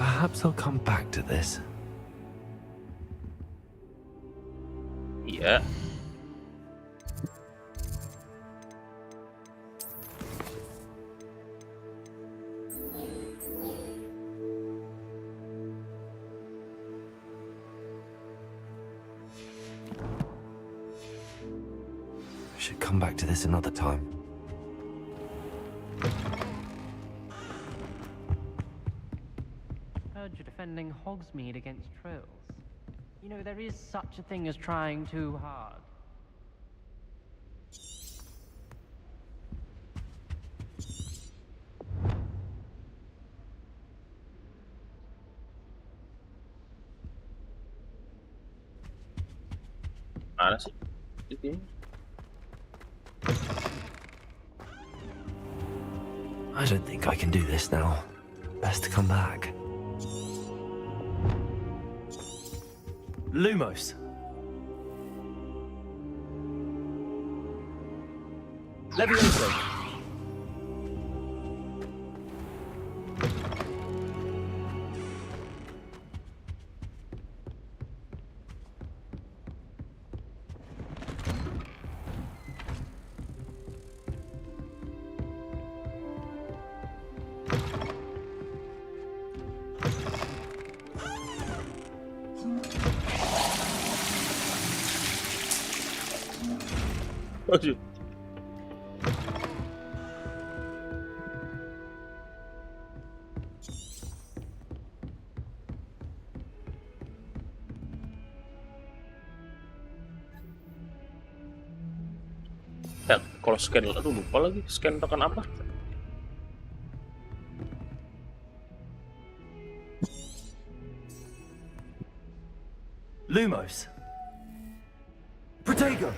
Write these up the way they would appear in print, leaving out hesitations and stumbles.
Perhaps I'll come back to this. Iya. I should come back to this another time. Heard you're defending Hogsmeade against trolls. You know, there is such a thing as trying too hard. Mana sih? Itu. I don't think I can do this now. Best to come back. Lumos. Levioso. Aduh. Ya, kalau scan, aduh lupa lagi scan tekan apa? Lumos. Protego.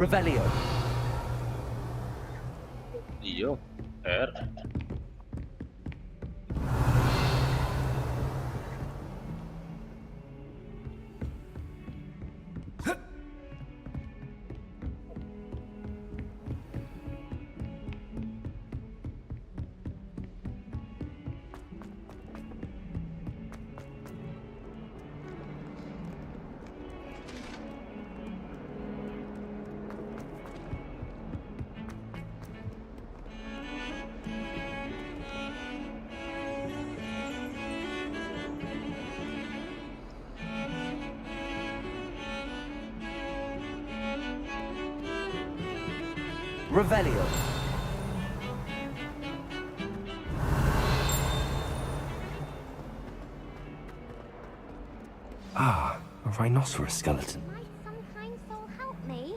Revelio. Iya, R. Revelio. Ah, a rhinoceros skeleton. Might some kind soul help me?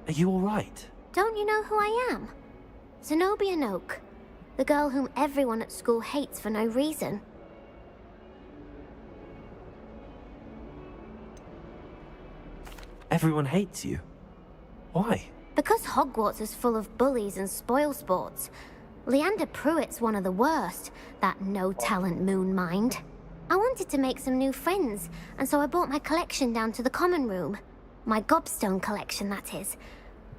Are you all right? Don't you know who I am? Zenobia Noak, the girl whom everyone at school hates for no reason. Everyone hates you. Why? Because Hogwarts is full of bullies and spoilsports. Leander Pruitt's one of the worst, that no-talent moon mind. I wanted to make some new friends, and so I brought my collection down to the common room. My gobstone collection, that is.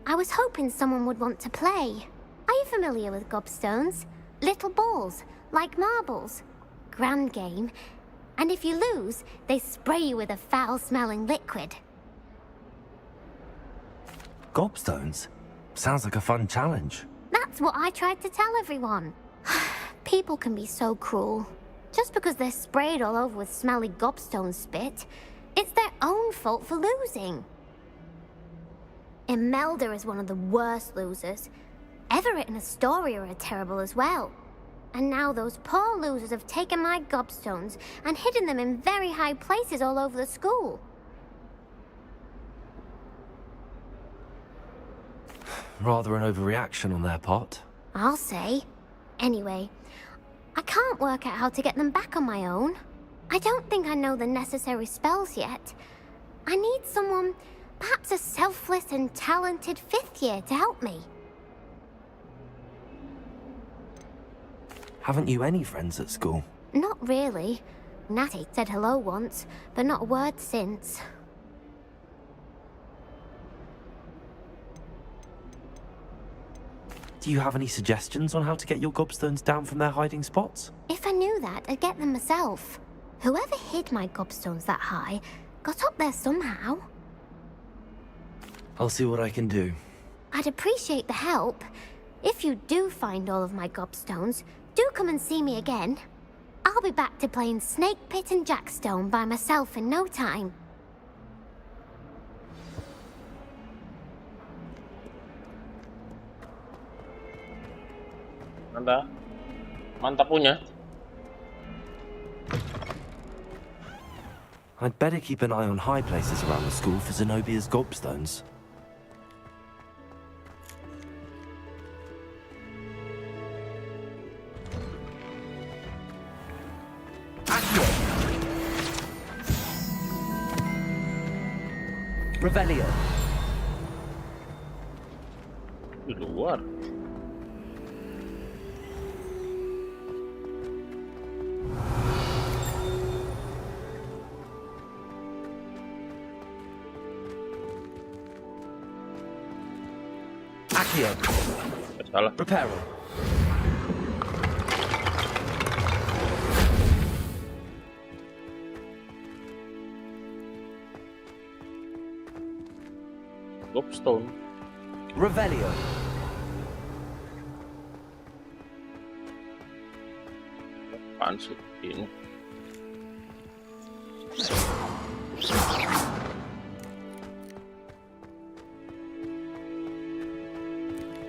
I was hoping someone would want to play. Are you familiar with gobstones? Little balls, like marbles. Grand game. And if you lose, they spray you with a foul-smelling liquid. Gobstones? Sounds like a fun challenge. That's what I tried to tell everyone. people can be so cruel. Just because they're sprayed all over with smelly gobstone spit, it's their own fault for losing. Imelda is one of the worst losers. Everett and Astoria are terrible as well. And now those poor losers have taken my gobstones and hidden them in very high places all over the school. Rather an overreaction on their part. I'll say. Anyway, I can't work out how to get them back on my own. I don't think I know the necessary spells yet. I need someone, perhaps a selfless and talented 5th year to help me. Haven't you any friends at school? Not really. Natty said hello once, but not a word since. Do you have any suggestions on how to get your gobstones down from their hiding spots? If I knew that, I'd get them myself. Whoever hid my gobstones that high got up there somehow. I'll see what I can do. I'd appreciate the help. If you do find all of my gobstones, do come and see me again. I'll be back to playing Snake Pit and Jackstone by myself in no time. Anda mantap punya. I'd better keep an eye on high places around the school for Zenobia's gobstones. Revelio. Di luar. Accio. Salah. Reparo. Gobstone. Revelio. Apaan sih ini?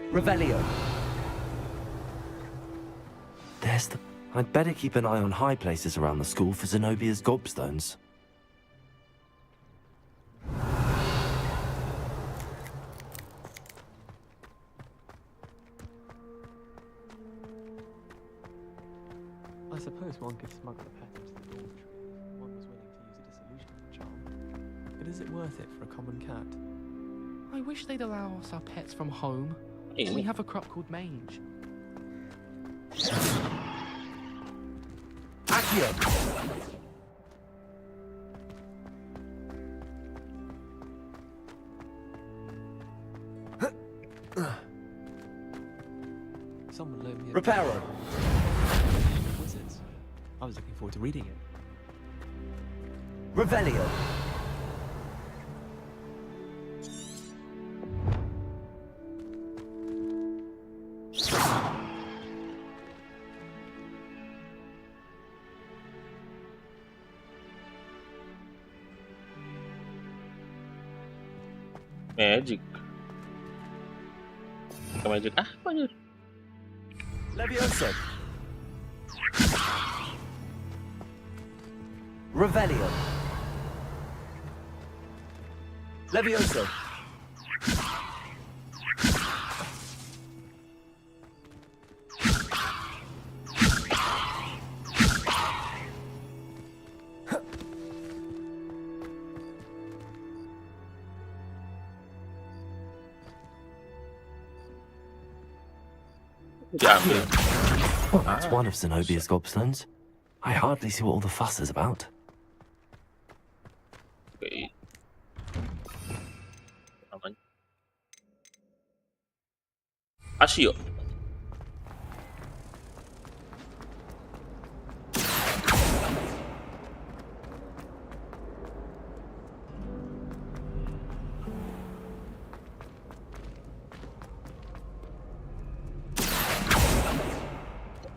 Revelio. There's the... I'd better keep an eye on high places around the school for Zenobia's gobstones. I suppose one could smuggle a pet into the dormitory if one was willing to use a disillusionment charm. But is it worth it for a common cat? I wish they'd allow us our pets from home. Ini. We have a crop called Mange. Accio. Someone loaned me a Reparo. Wizards. I was looking forward to reading it. Revelio. Magic. Ke magic apa nih? Levioso. Revelio. Levioso. Diambil. Well, that's one of Zenobia's gobstones. I hardly see what all the fuss is about. Oke. Namanya. Asio.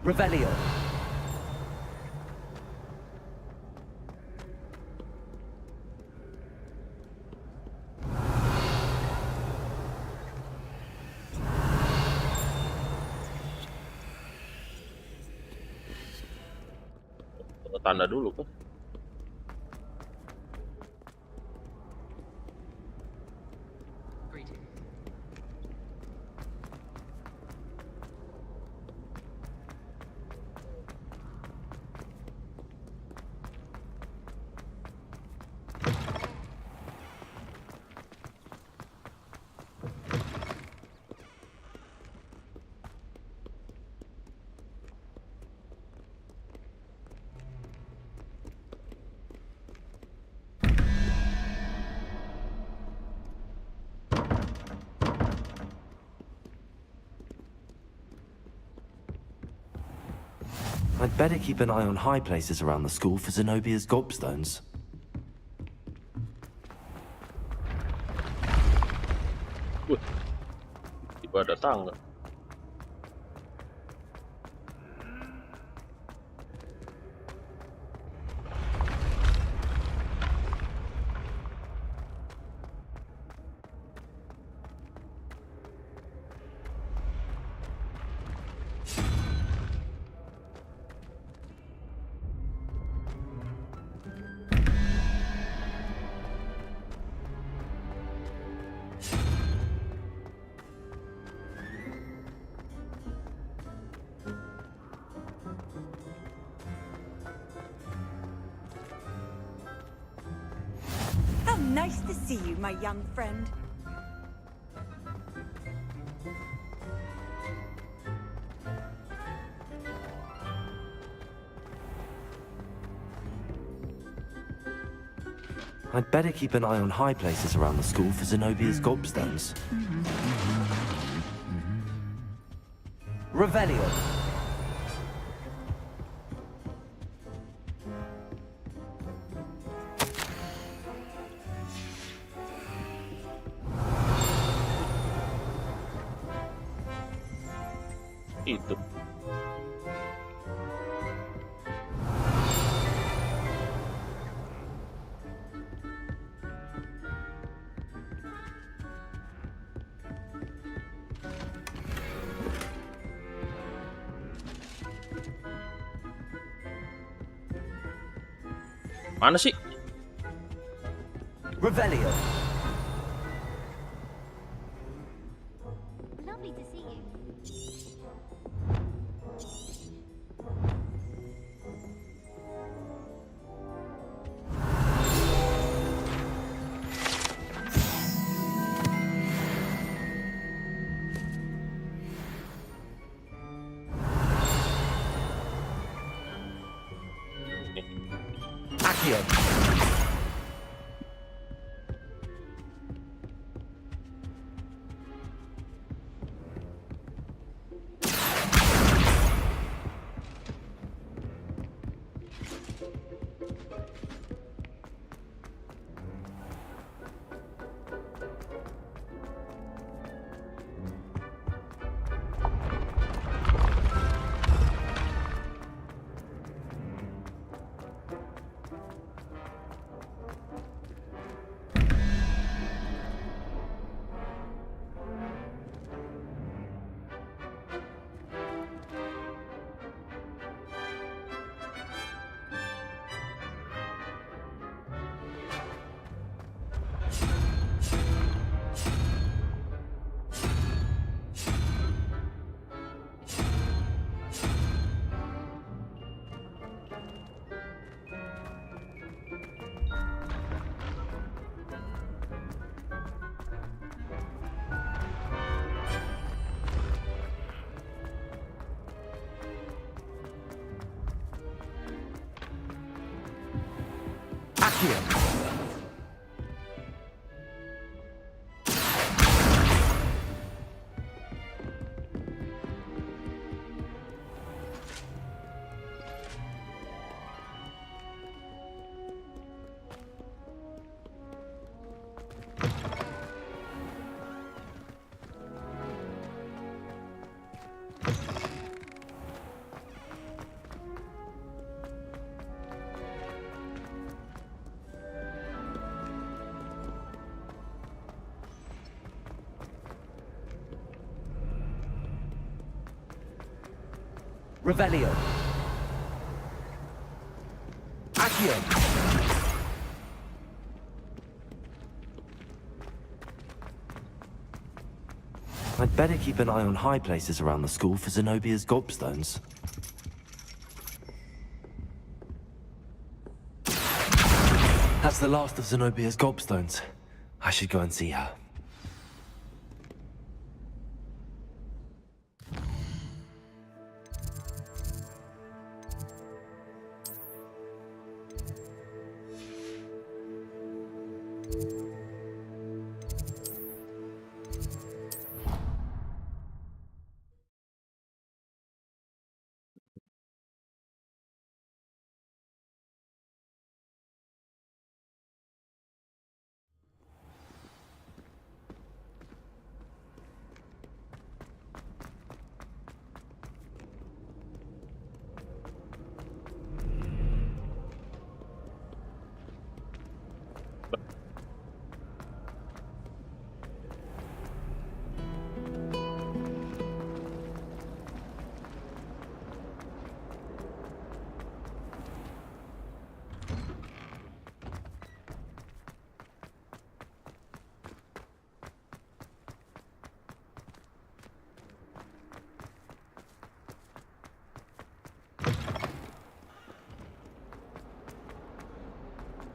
Revelio. Tanda dulu kan. I'd better keep an eye on high places around the school for Zenobia's gobstones. Tiba ada tangga. How nice to see you, my young friend. I'd better keep an eye on high places around the school for Zenobia's gobstones. Revelio. Itu. Mana sih? Revelio. Lovely to see you. Accio. Accio. Revelio. Accio. I'd better keep an eye on high places around the school for Zenobia's gobstones. That's the last of Zenobia's gobstones. I should go and see her.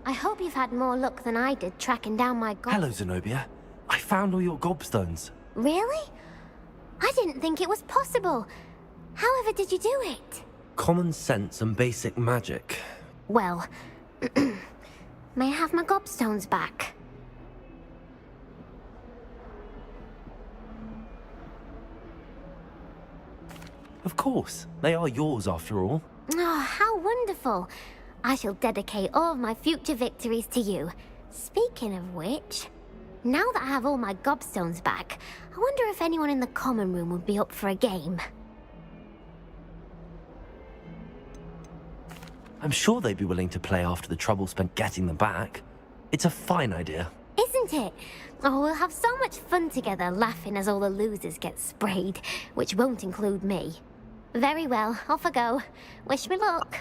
I hope you've had more luck than I did tracking down my Hello, Zenobia. I found all your gobstones. Really? I didn't think it was possible. However did you do it? Common sense and basic magic. Well, may I have my gobstones back? Of course. They are yours after all. Oh, how wonderful. I shall dedicate all of my future victories to you. Speaking of which, now that I have all my gobstones back, I wonder if anyone in the common room would be up for a game. I'm sure they'd be willing to play after the trouble spent getting them back. It's a fine idea. Isn't it? Oh, we'll have so much fun together laughing as all the losers get sprayed, which won't include me. Very well, off I go. Wish me luck.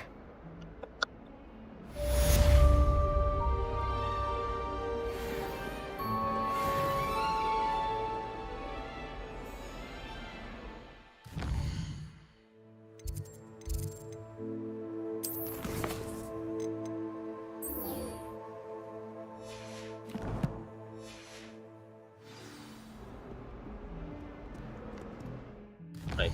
Right.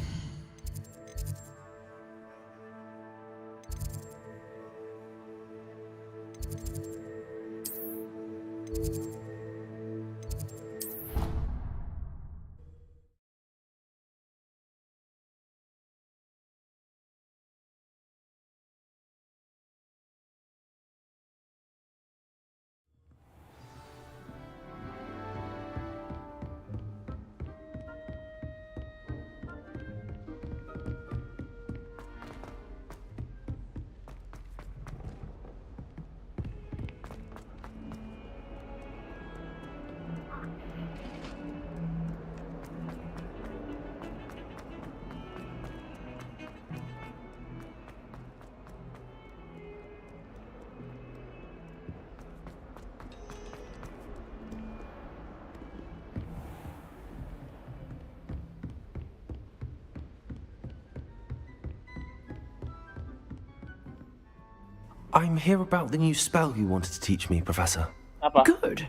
I'm here about the new spell you wanted to teach me, Professor. Apa? Good.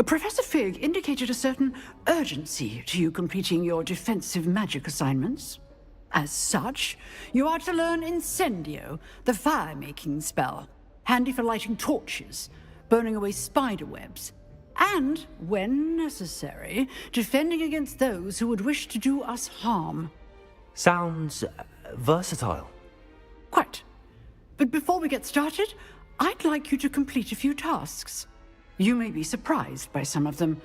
Professor Fig indicated a certain urgency to you completing your defensive magic assignments. As such, you are to learn Incendio, the fire-making spell, handy for lighting torches, burning away spider webs, and, when necessary, defending against those who would wish to do us harm. Sounds versatile. Quite. But before we get started, I'd like you to complete a few tasks. You may be surprised by some of them.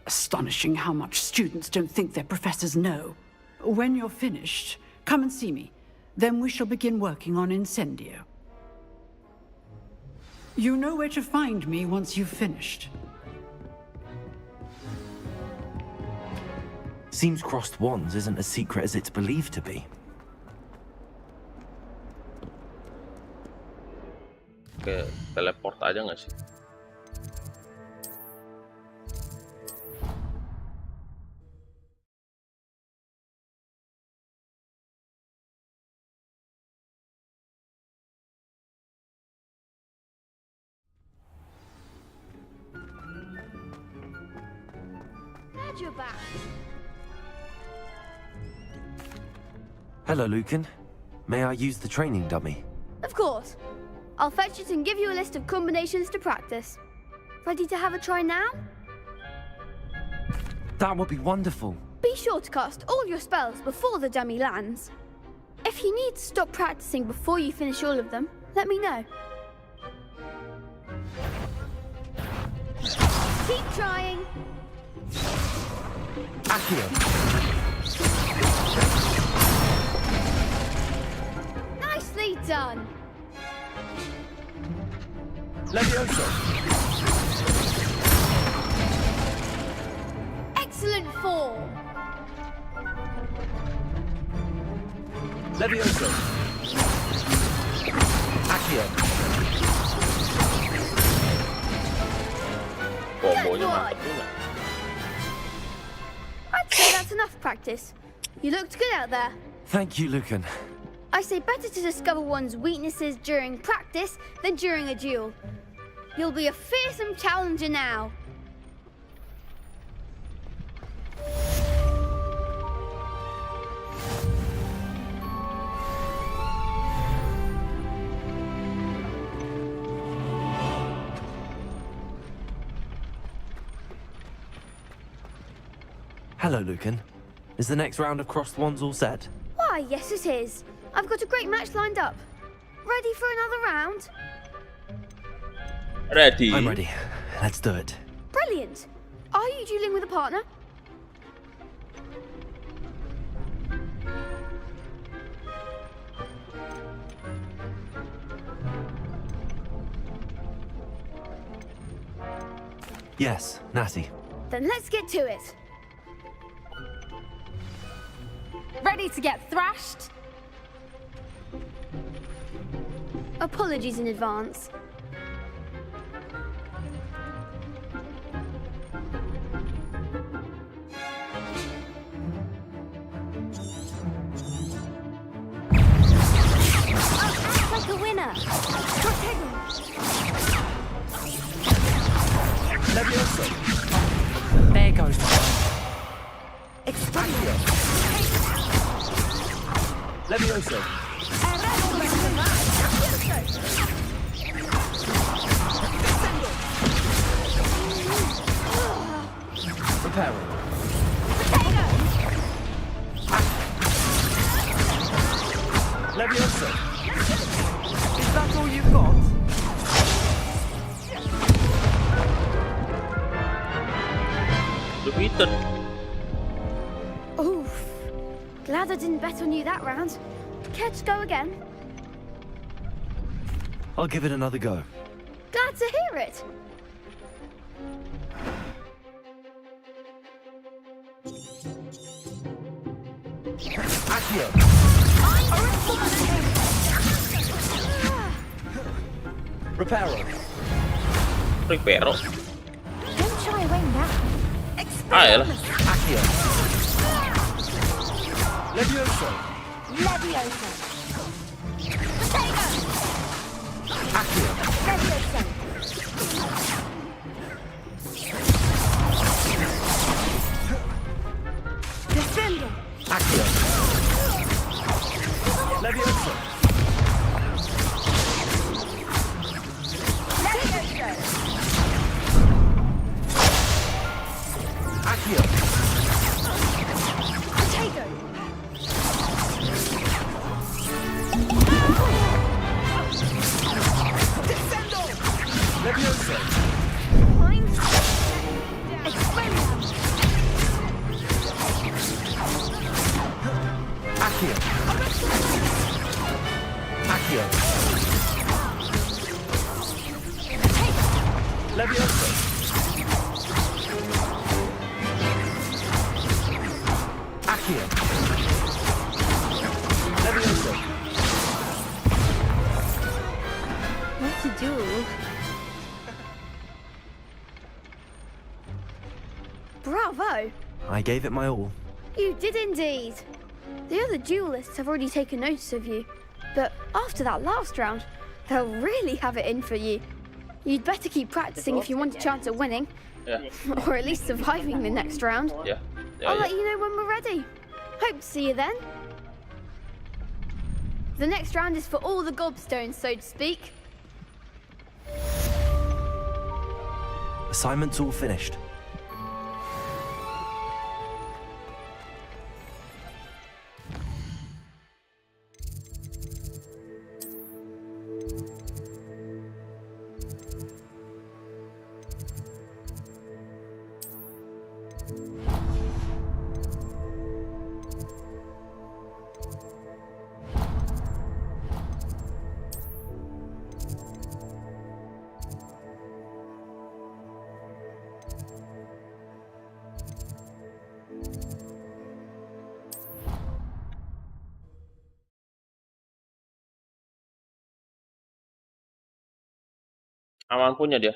Astonishing how much students don't think their professors know. When you're finished, come and see me. Then we shall begin working on Incendio. You know where to find me once you've finished. Seems crossed wands isn't as secret as it's believed to be. pakai teleport aja nggak sih? Glad you're back. Hello, Lucan. May I use the training dummy? Of course. I'll fetch it and give you a list of combinations to practice. Ready to have a try now? That would be wonderful. Be sure to cast all your spells before the dummy lands. If you need to stop practicing before you finish all of them, let me know. Keep trying. Accio. Nicely done. Levioso. Excellent form. Levioso. Accio. Kombonya Good mantap one. juga. I'd say that's enough practice. You looked good out there. Thank you, Lucan. I say better to discover one's weaknesses during practice than during a duel. You'll be a fearsome challenger now. Hello, Lucan. Is the next round of crossed wands all set? Why, yes it is. I've got a great match lined up. Ready for another round? Ready. I'm ready. Let's do it. Brilliant. Are you dueling with a partner? Yes, Natty. Then let's get to it. Ready to get thrashed? Apologies in advance. Like a winner. Levioso. There goes. Accio. Levioso. Reparo. Levioso. Is that all you've got? Defeated. Oof. Glad I didn't bet on you that round. Care to go again? I'll give it another go. Glad to hear it. Accio. Reparo. Reparo. Don't shy away now. Ah, ya lah. Accio. Levioso. Leviosa. Accio. Leviosa. Defender. Accio. Levioso. Accio. Potato. Levioso. Mind. Experiment. Accio. Accio. Levioso. Accio. Levioso. What's a duel. Bravo! I gave it my all. You did indeed. The other duelists have already taken notice of you, but after that last round, they'll really have it in for you. You'd better keep practicing if you want a chance at winning, or at least surviving the next round. I'll let you know when we're ready. Hope to see you then. The next round is for all the gobstones, so to speak. Assignment's all finished. Aman punya dia.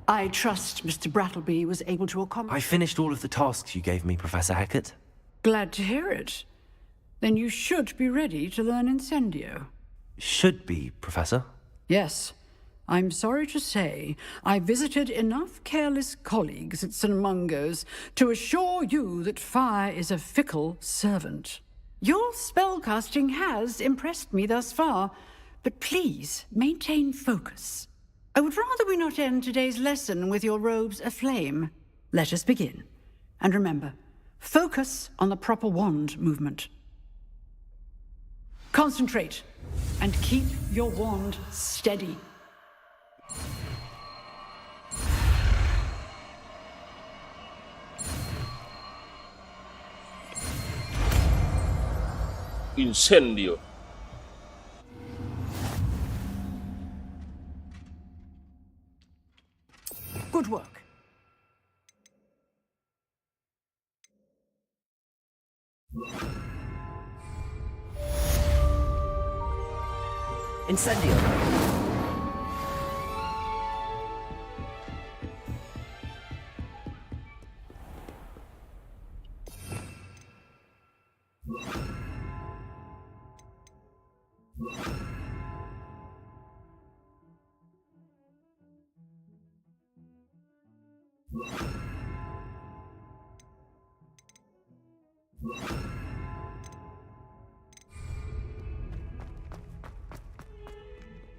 I trust Mr. Brattleby was able to accomplish... I finished all of the tasks you gave me, Professor Hackett. Glad to hear it. Then you should be ready to learn Incendio. Should be, Professor. Yes. I'm sorry to say, I visited enough careless colleagues at St. Mungo's to assure you that fire is a fickle servant. Your spellcasting has impressed me thus far, but please maintain focus. I would rather we not end today's lesson with your robes aflame. Let us begin. And remember, focus on the proper wand movement. Concentrate, and keep your wand steady. Incendio. Good work. Incendio.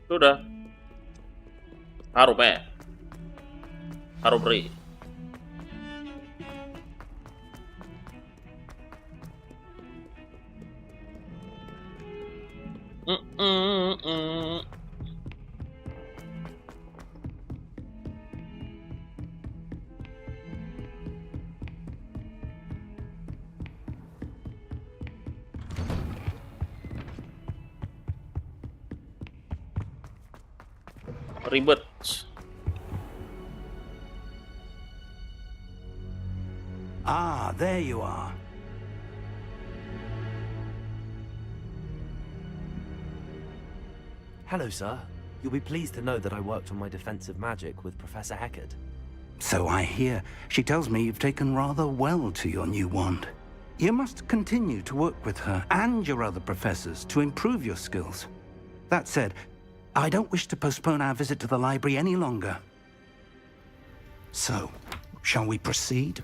Sudah. Harum Harum beri. Ribet. Ah, there you are. Hello, sir. You'll be pleased to know that I worked on my defensive magic with Professor Hackett. So I hear. She tells me you've taken rather well to your new wand. You must continue to work with her and your other professors to improve your skills. That said, I don't wish to postpone our visit to the library any longer. So, shall we proceed?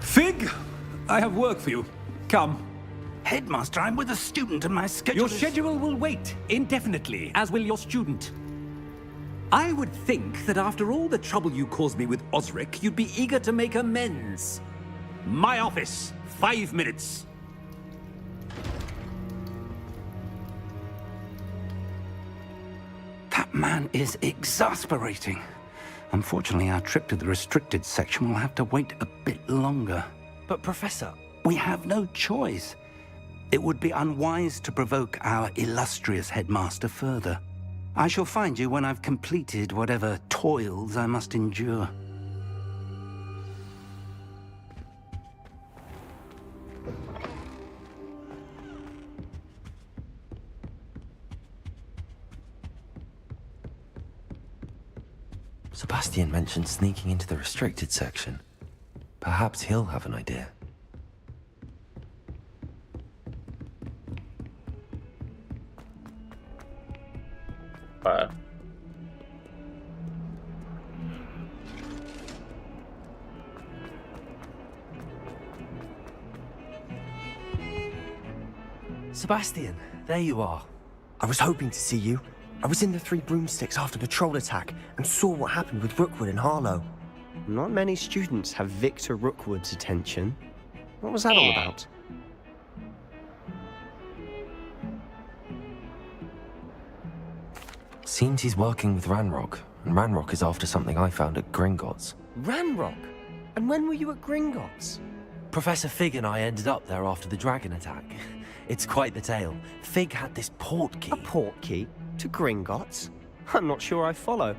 Fig, I have work for you. Come. Headmaster, I'm with a student and my schedule Your schedule will wait indefinitely, as will your student. I would think that after all the trouble you caused me with Osric, you'd be eager to make amends. My office, 5 minutes. That man is exasperating. Unfortunately, our trip to the restricted section will have to wait a bit longer. But Professor... We have no choice. It would be unwise to provoke our illustrious headmaster further. I shall find you when I've completed whatever toils I must endure. Sebastian mentioned sneaking into the restricted section. Perhaps he'll have an idea. Sebastian, there you are. I was hoping to see you. I was in the Three Broomsticks after the troll attack and saw what happened with Rookwood and Harlow. Not many students have Victor Rookwood's attention. What was that all about? Seems he's working with Ranrock, and Ranrock is after something I found at Gringotts. Ranrock? And when were you at Gringotts? Professor Fig and I ended up there after the dragon attack. It's quite the tale. Fig had this port key. A port key? To Gringotts? I'm not sure I follow.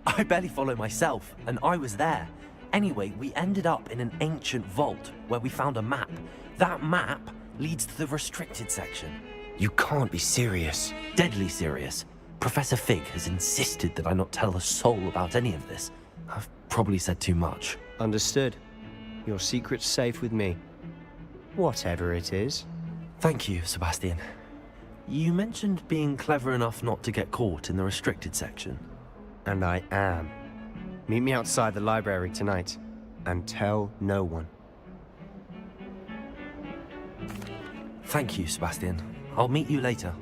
I barely follow myself, and I was there. Anyway, we ended up in an ancient vault where we found a map. That map leads to the restricted section. You can't be serious. Deadly serious. Professor Fig has insisted that I not tell a soul about any of this. I've probably said too much. Understood. Your secret's safe with me. Whatever it is. Thank you, Sebastian. You mentioned being clever enough not to get caught in the restricted section. And I am. Meet me outside the library tonight, and tell no one. Thank you, Sebastian. I'll meet you later.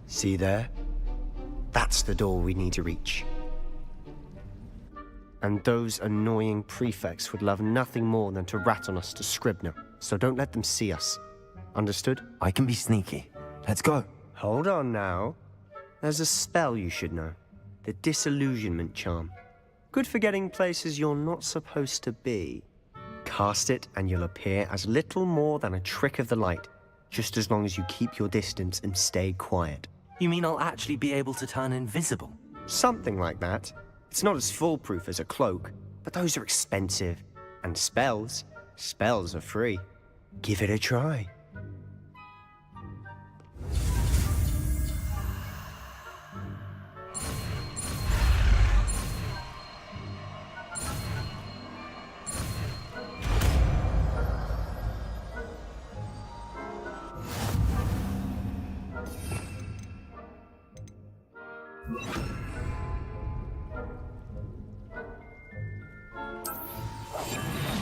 See there? That's the door we need to reach. And those annoying prefects would love nothing more than to rat on us to Scribner, so don't let them see us. Understood? I can be sneaky. Let's go. Hold on now. There's a spell you should know. The Disillusionment Charm. Good for getting places you're not supposed to be. Cast it and you'll appear as little more than a trick of the light, just as long as you keep your distance and stay quiet. You mean I'll actually be able to turn invisible? Something like that. It's not as foolproof as a cloak, but those are expensive. And spells are free. Give it a try.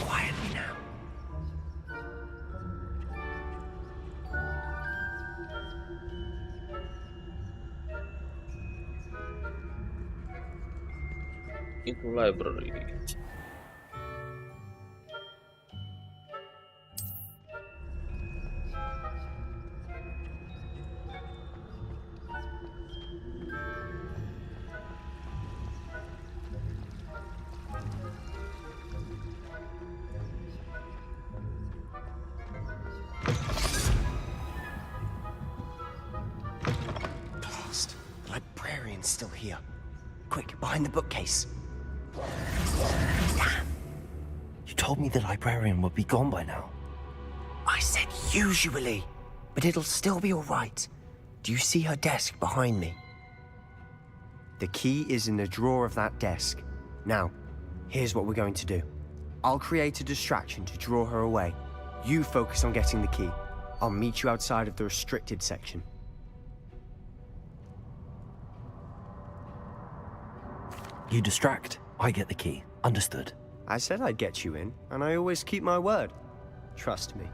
Quietly now. Itu library. Blast. The librarian's still here. Quick, behind the bookcase. Damn. You told me the librarian would be gone by now. I said usually, but it'll still be all right. Do you see her desk behind me? The key is in the drawer of that desk. Now, here's what we're going to do. I'll create a distraction to draw her away. You focus on getting the key. I'll meet you outside of the restricted section. You distract, I get the key. Understood. I said I'd get you in, and I always keep my word. Trust me.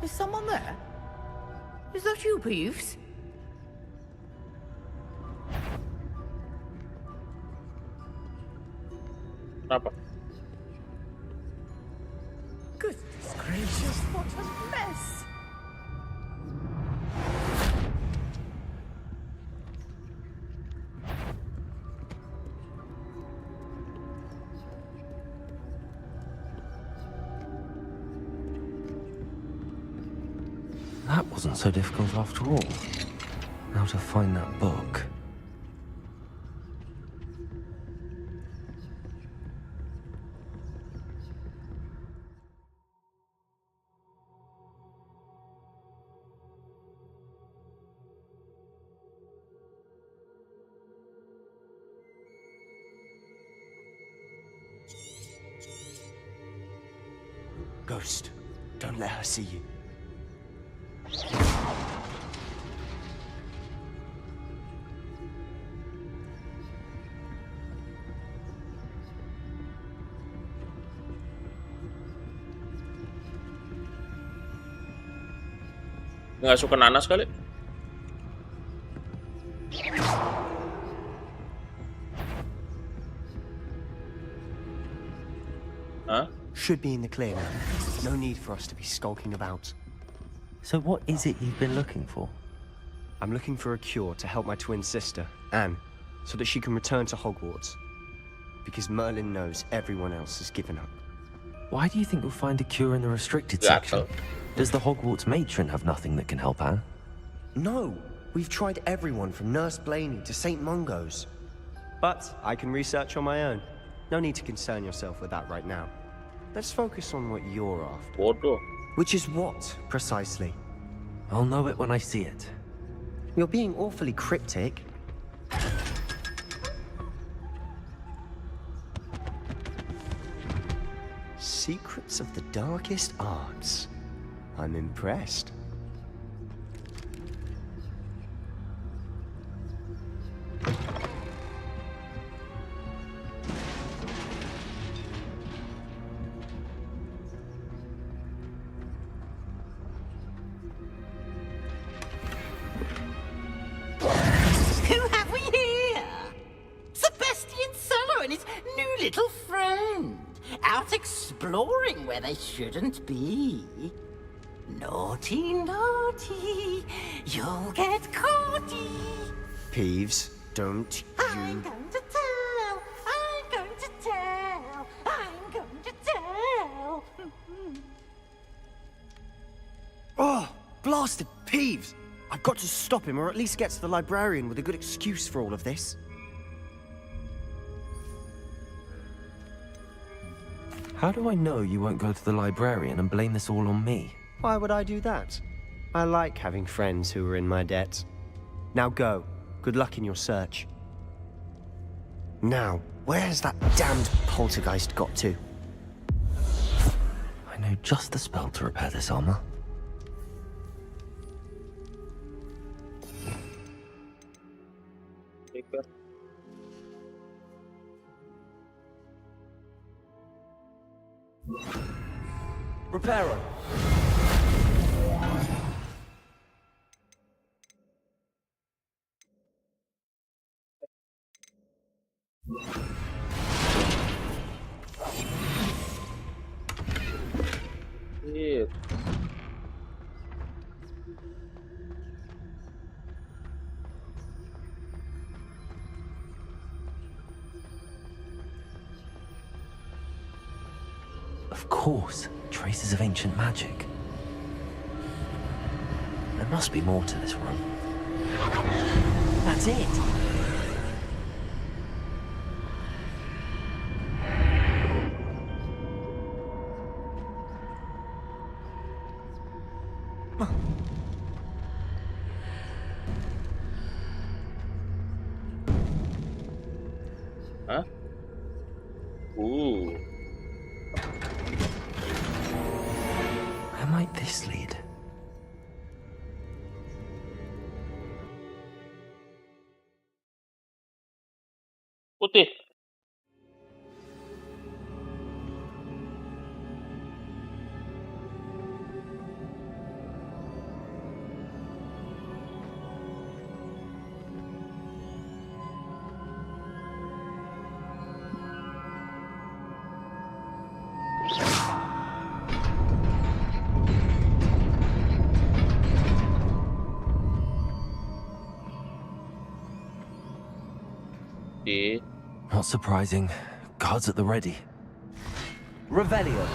Is someone there? Is that you, Peeves? Apa? Goodness gracious, what a mess! That wasn't so difficult after all. How to find that book. Ghost, don't let her see you. Nggak suka nanas kali? Huh? Should be in the clear now. No need for us to be skulking about. So what is it you've been looking for? I'm looking for a cure to help my twin sister, Anne, so that she can return to Hogwarts. Because Merlin knows everyone else has given up. Why do you think you'll find a cure in the restricted section? Does the Hogwarts matron have nothing that can help Anne? No! We've tried everyone from Nurse Blaney to St. Mungo's. But I can research on my own. No need to concern yourself with that right now. Let's focus on what you're after. Bodoh. Which is what, precisely? I'll know it when I see it. You're being awfully cryptic. Secrets of the darkest arts. I'm impressed. Who have we here? Sebastian Solo and his new little friend. Out exploring where they shouldn't be. Naughty, naughty, you'll get caughty. Peeves, don't I'm going to tell, I'm going to tell, I'm going to tell. Oh, blasted Peeves! I've got to stop him, or at least get to the librarian with a good excuse for all of this. How do I know you won't go to the librarian and blame this all on me? Why would I do that? I like having friends who are in my debt. Now go. Good luck in your search. Now, where's that damned poltergeist got to? I know just the spell to repair this armor. Reparo. Shit. Of course, traces of ancient magic. There must be more to this room. That's it. Hah? Where might this lead? Putih. Not surprising. Guards at the ready. Revelio.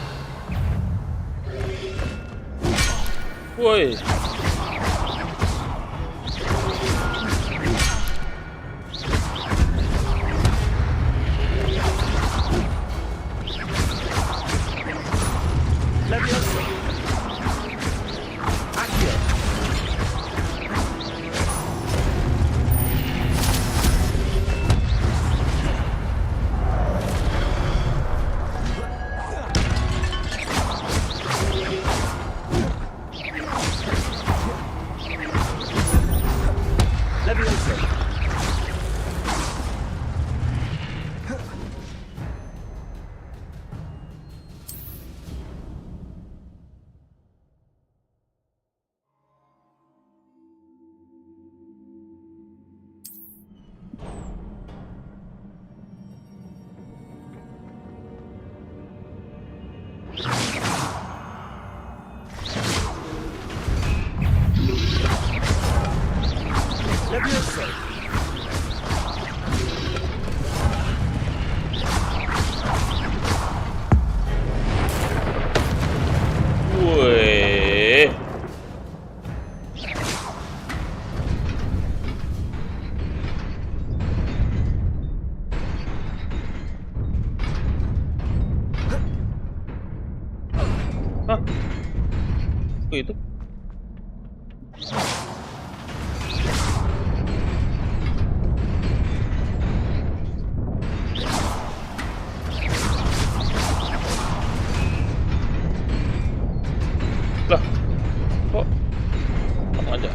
Woi. Leviosa. Accio. Wih. Hah? Kok itu? Lah, kok aja?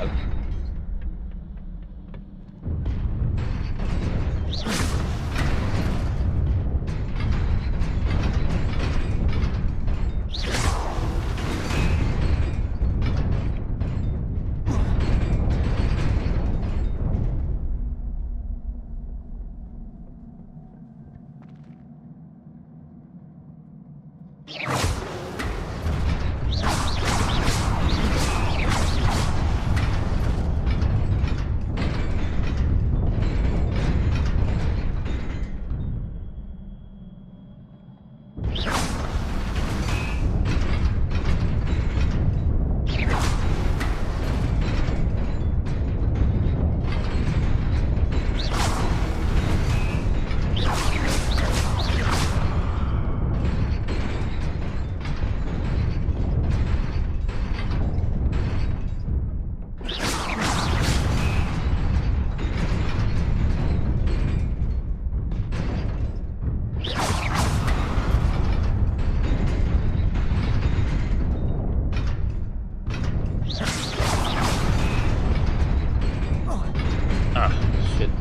Ah, shit.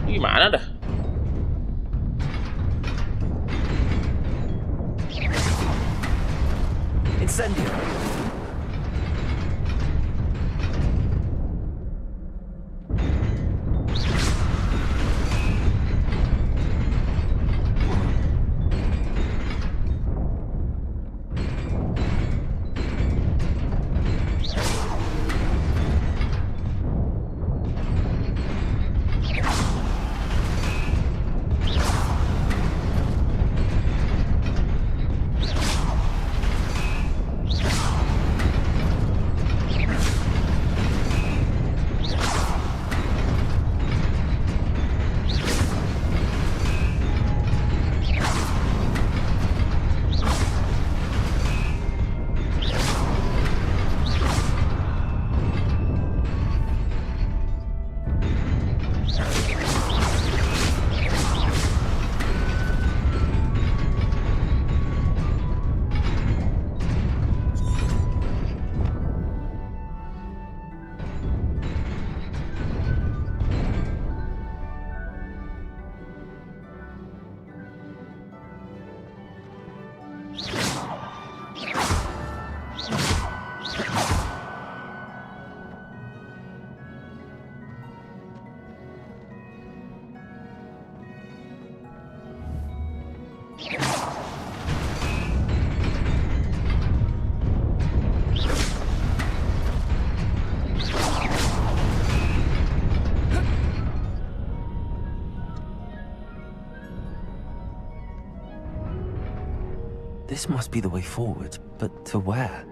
Ini gimana dah? Incendio. This must be the way forward, but to where?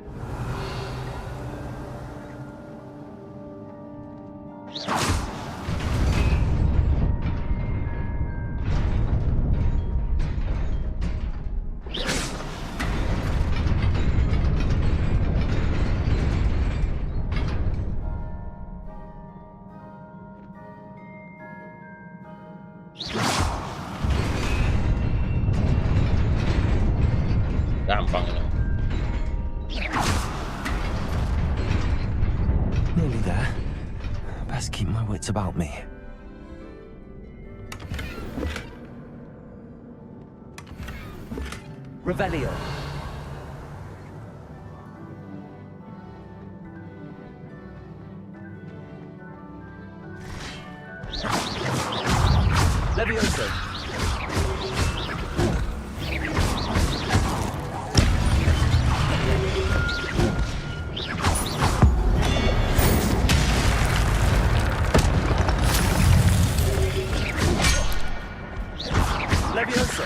Gampang ini. Nearly there. Best keep my wits about me. Revelio. Levioso. Levioso.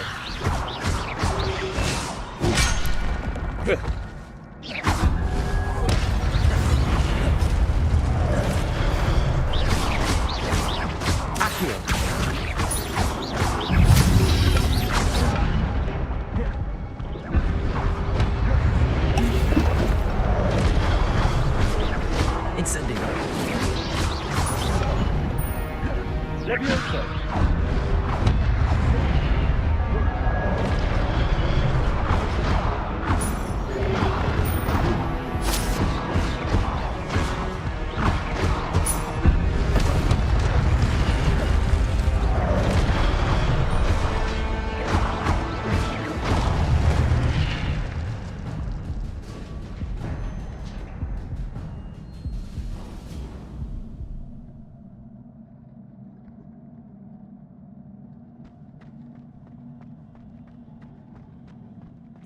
Accio. Incendio. Levioso.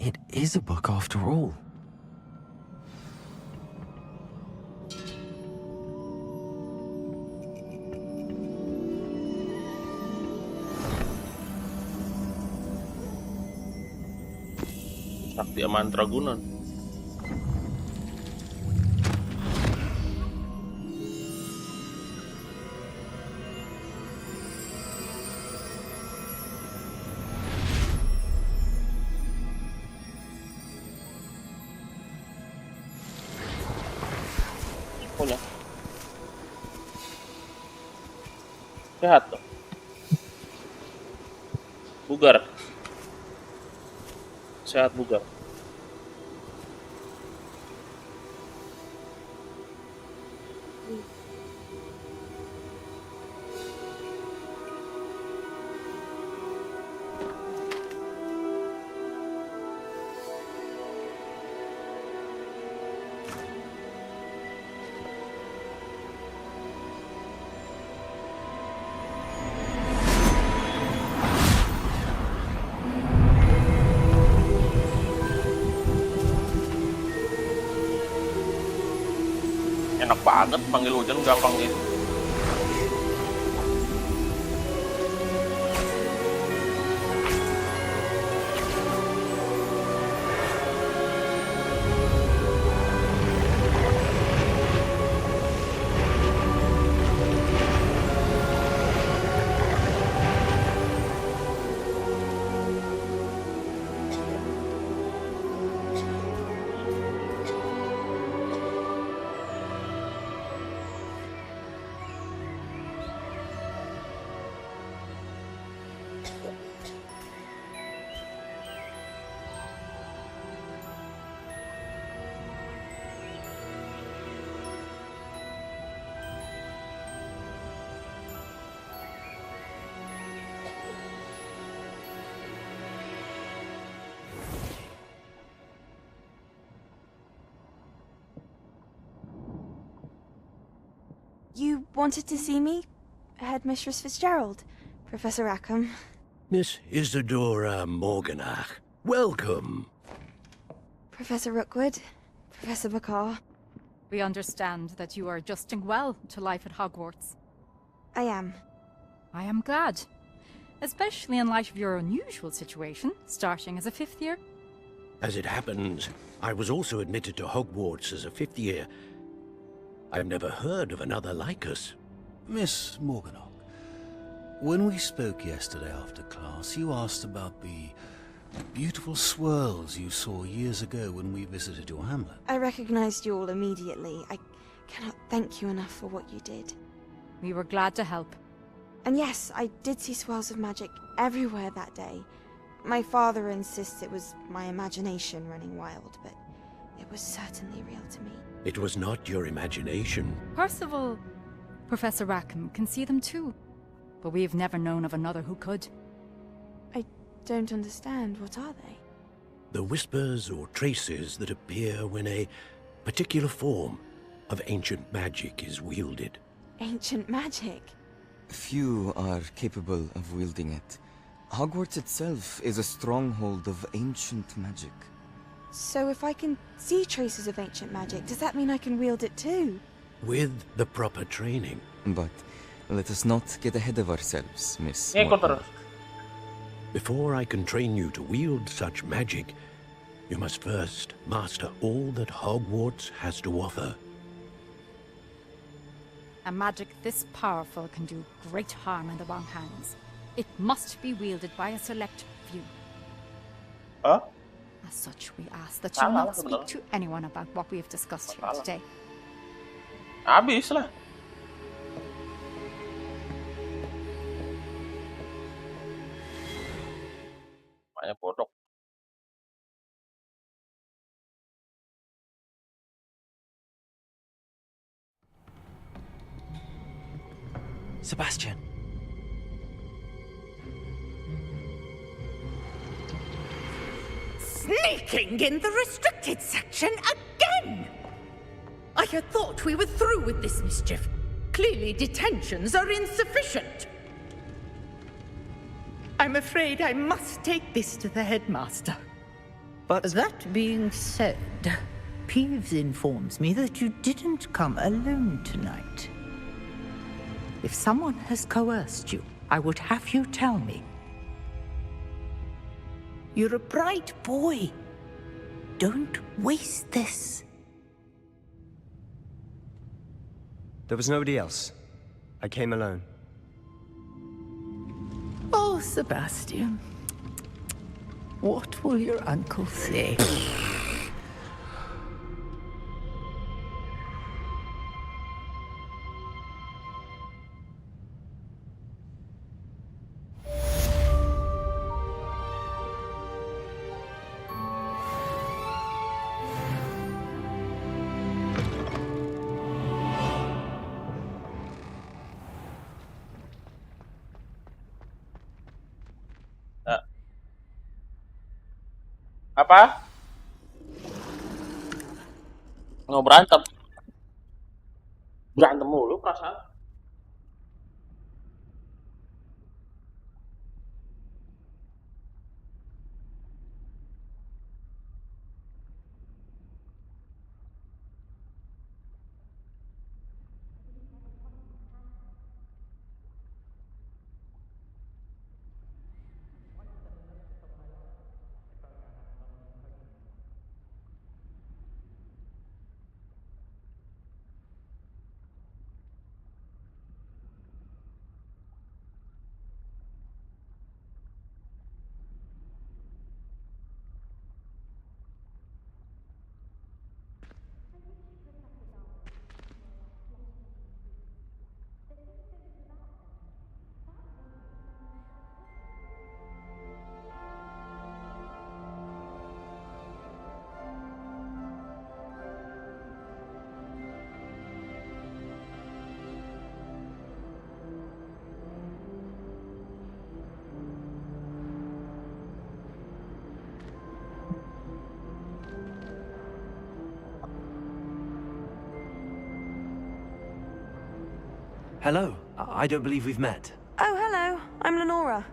It is a book after all. Sakti Mantragunan. Punya. Sehat tuh. Bugar. Sehat bugar. Enak banget panggil hujan gampang gitu. You wanted to see me? Headmistress Fitzgerald, Professor Rackham. Miss Isadora Morganach, welcome. Professor Rookwood, Professor McCaw. We understand that you are adjusting well to life at Hogwarts. I am. I am glad. Especially in light of your unusual situation, starting as a 5th year. As it happens, I was also admitted to Hogwarts as a fifth year. I've never heard of another like us. Miss Morganock, when we spoke yesterday after class, you asked about the beautiful swirls you saw years ago when we visited your hamlet. I recognized you all immediately. I cannot thank you enough for what you did. We were glad to help. And yes, I did see swirls of magic everywhere that day. My father insists it was my imagination running wild, but it was certainly real to me. It was not your imagination. Percival, Professor Rackham can see them too. But we've never known of another who could. I don't understand. What are they? The whispers or traces that appear when a particular form of ancient magic is wielded. Ancient magic? Few are capable of wielding it. Hogwarts itself is a stronghold of ancient magic. So if I can see traces of ancient magic, does that mean I can wield it too? With the proper training. But let us not get ahead of ourselves, Miss. Before I can train you to wield such magic, you must first master all that Hogwarts has to offer. A magic this powerful can do great harm in the wrong hands. It must be wielded by a select few. Huh? As such, we ask that you not speak to anyone about what we have discussed here today. Habis lah. Banyak bodoh. Sebastian. Sneaking in the restricted section again! I had thought we were through with this mischief. Clearly detentions are insufficient. I'm afraid I must take this to the headmaster. But that being said, Peeves informs me that you didn't come alone tonight. If someone has coerced you, I would have you tell me. You're a bright boy. Don't waste this. There was nobody else. I came alone. Oh, Sebastian. What will your uncle say? Apa? Nggak berantem. Berantem mulu perasaan. Hello. I don't believe we've met. Oh, hello. I'm Lenora.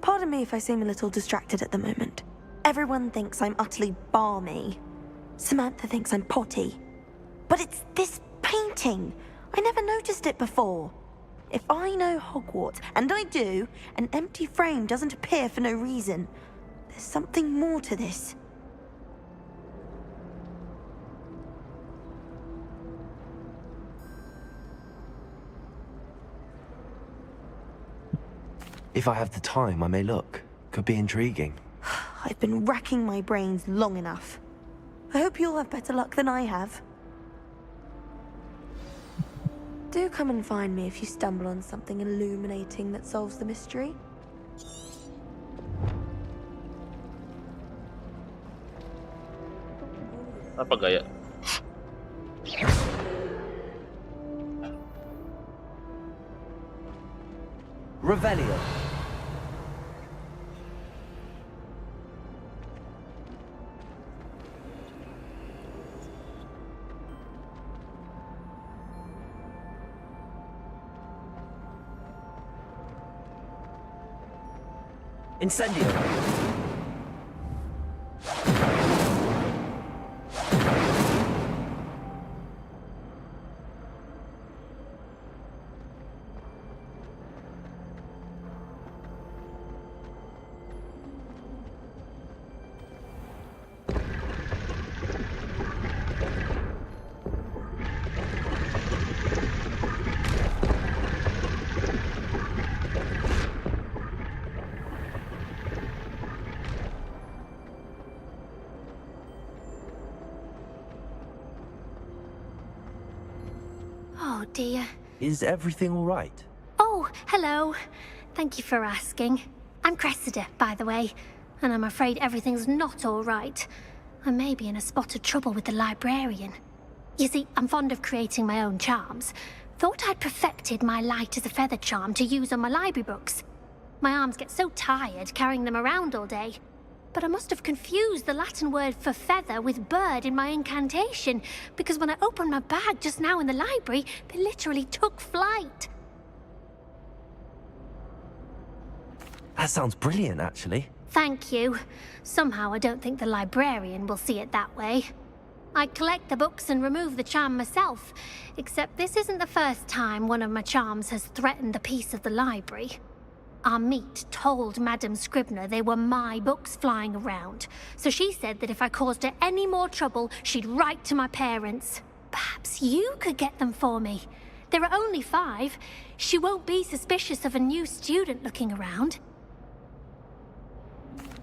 Pardon me if I seem a little distracted at the moment. Everyone thinks I'm utterly balmy. Samantha thinks I'm potty. But it's this painting. I never noticed it before. If I know Hogwarts, and I do, an empty frame doesn't appear for no reason. There's something more to this. If I have the time, I may look. Could be intriguing. I've been racking my brains long enough. I hope you'll have better luck than I have. Do come and find me if you stumble on something illuminating that solves the mystery. Apa gaya? Revelio. Incendio. Oh dear. Is everything all right? Oh, hello. Thank you for asking. I'm Cressida, by the way, and I'm afraid everything's not all right. I may be in a spot of trouble with the librarian. You see, I'm fond of creating my own charms. Thought I'd perfected my light as a feather charm to use on my library books. My arms get so tired carrying them around all day. But I must have confused the Latin word for feather with bird in my incantation, because when I opened my bag just now in the library, they literally took flight. That sounds brilliant, actually. Thank you. Somehow I don't think the librarian will see it that way. I collect the books and remove the charm myself, except this isn't the first time one of my charms has threatened the peace of the library. Our meet told Madame Scribner they were my books flying around, so she said that if I caused her any more trouble, she'd write to my parents. Perhaps you could get them for me. There are only 5. She won't be suspicious of a new student looking around.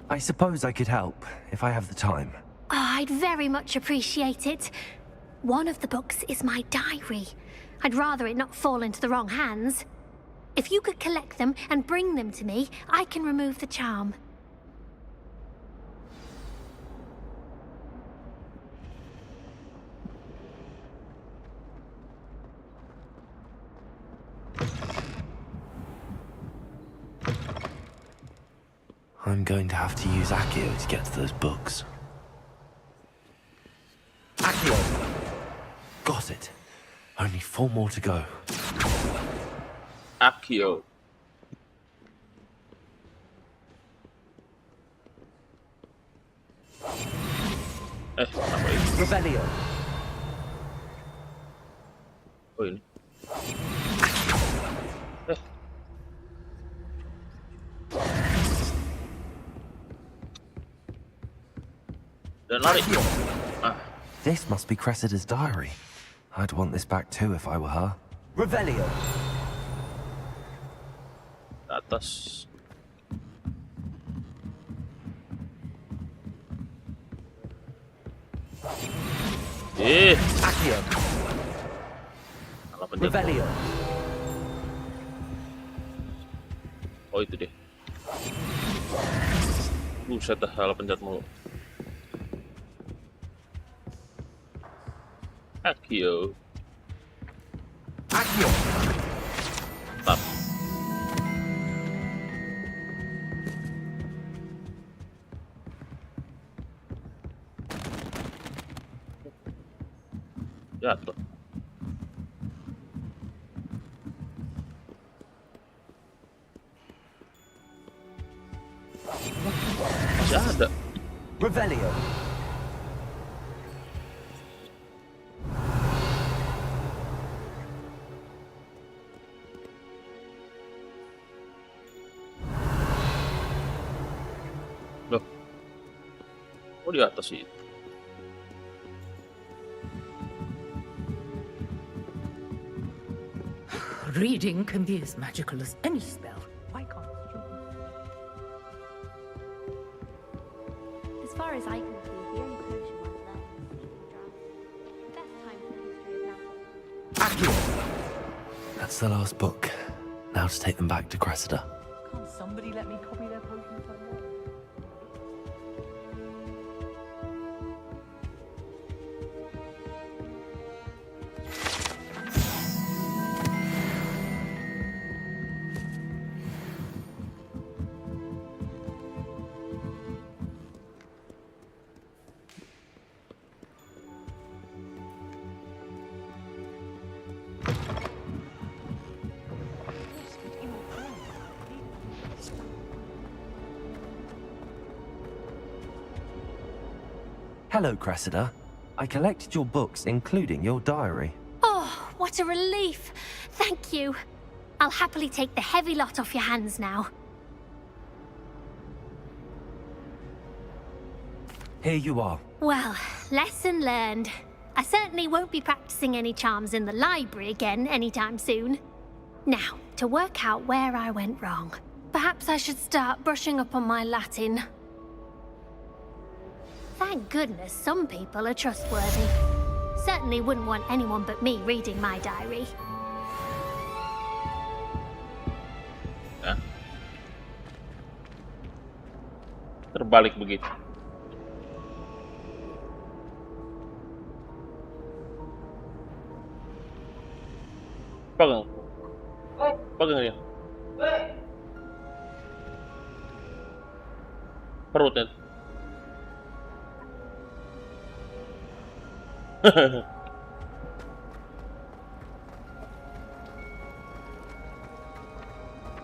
I suppose I could help, if I have the time. Oh, I'd very much appreciate it. One of the books is my diary. I'd rather it not fall into the wrong hands. If you could collect them and bring them to me, I can remove the charm. I'm going to have to use Accio to get to those books. Accio! Got it. Only 4 more to go. Accio. Apa ini? Revelio. Oh ini. Dan lari. This must be Cressida's diary. I'd want this back too if I were her. Revelio. Atas. Accio. Revelio. Oh itu deh. Buset dah, salah pencet mulu. Accio. Accio. Stop. Jatuh. Masih ada. Revelio. Loh. Oh di atas itu. Reading can be as magical as any spell. Why can't you? far as I can see, the only potion worth learning is sleeping draught. The best time for the history of magic. That's the last book. Now to take them back to Cressida. Can't somebody let me copy their potion somewhere? Hello, Cressida. I collected your books, including your diary. Oh, what a relief. Thank you. I'll happily take the heavy lot off your hands now. Here you are. Well, lesson learned. I certainly won't be practicing any charms in the library again anytime soon. Now, to work out where I went wrong. Perhaps I should start brushing up on my Latin. Thank goodness some people are trustworthy. Certainly wouldn't want anyone but me reading my diary. Terbalik begitu. Pegang. Pegang dia. Perutnya.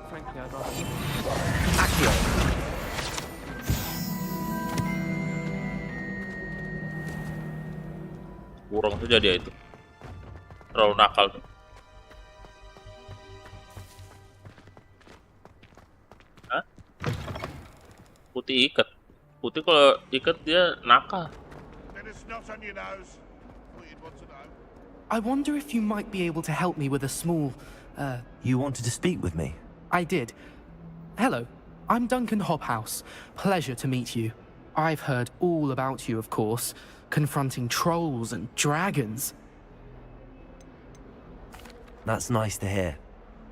Frankly, I'd rather. Accio. Kurang saja dia itu. Terlalu nakal tuh. Hah? Putih ikat. Putih kalau ikat dia nakal. I wonder if you might be able to help me with a small, You wanted to speak with me? I did. Hello, I'm Duncan Hobhouse. Pleasure to meet you. I've heard all about you, of course, confronting trolls and dragons. That's nice to hear.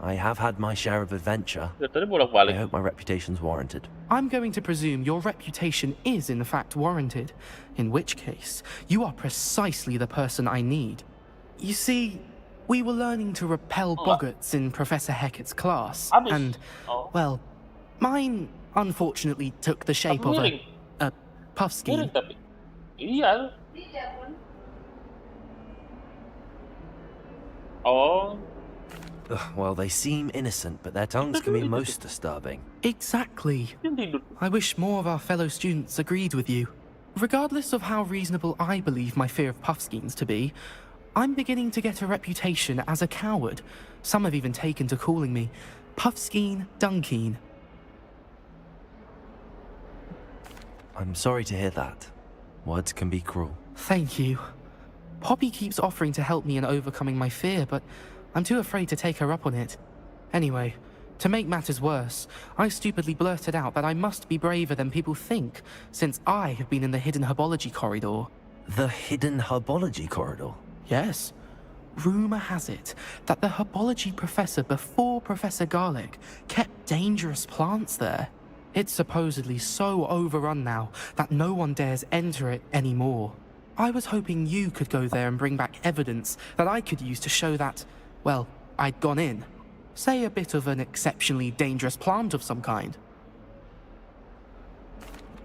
I have had my share of adventure. Tadi bolak-balik. I hope my reputation's warranted. I'm going to presume your reputation is in fact warranted, in which case, you are precisely the person I need. You see, we were learning to repel boggarts in Professor Hecat's class, and, well, mine unfortunately took the shape of a puffskein. Iya. Oh. Well, they seem innocent, but their tongues can be most disturbing. Exactly. I wish more of our fellow students agreed with you. Regardless of how reasonable I believe my fear of puffskeins to be, I'm beginning to get a reputation as a coward. Some have even taken to calling me Puffskeen Dunkeen. I'm sorry to hear that. Words can be cruel. Thank you. Poppy keeps offering to help me in overcoming my fear, but I'm too afraid to take her up on it. Anyway, to make matters worse, I stupidly blurted out that I must be braver than people think, since I have been in the hidden herbology corridor. The hidden herbology corridor? Yes. Rumour has it that the herbology professor before Professor Garlic kept dangerous plants there. It's supposedly so overrun now that no one dares enter it anymore. I was hoping you could go there and bring back evidence that I could use to show that, well, I'd gone in. Say a bit of an exceptionally dangerous plant of some kind.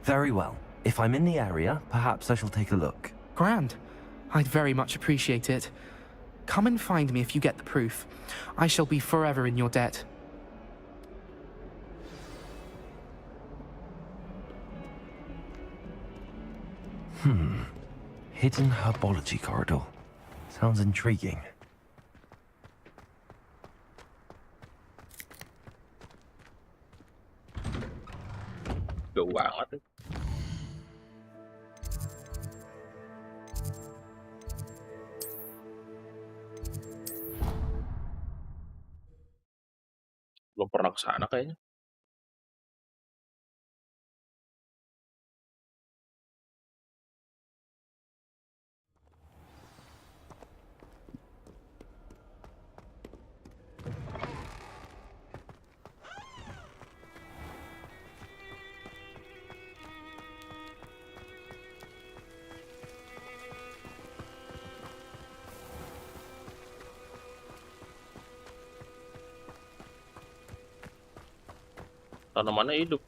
Very well. If I'm in the area, perhaps I shall take a look. Grand. I'd very much appreciate it. Come and find me if you get the proof. I shall be forever in your debt. Hidden herbology corridor. Sounds intriguing. Jauh banget. Belum pernah ke sana kayaknya. Tanamannya hidup.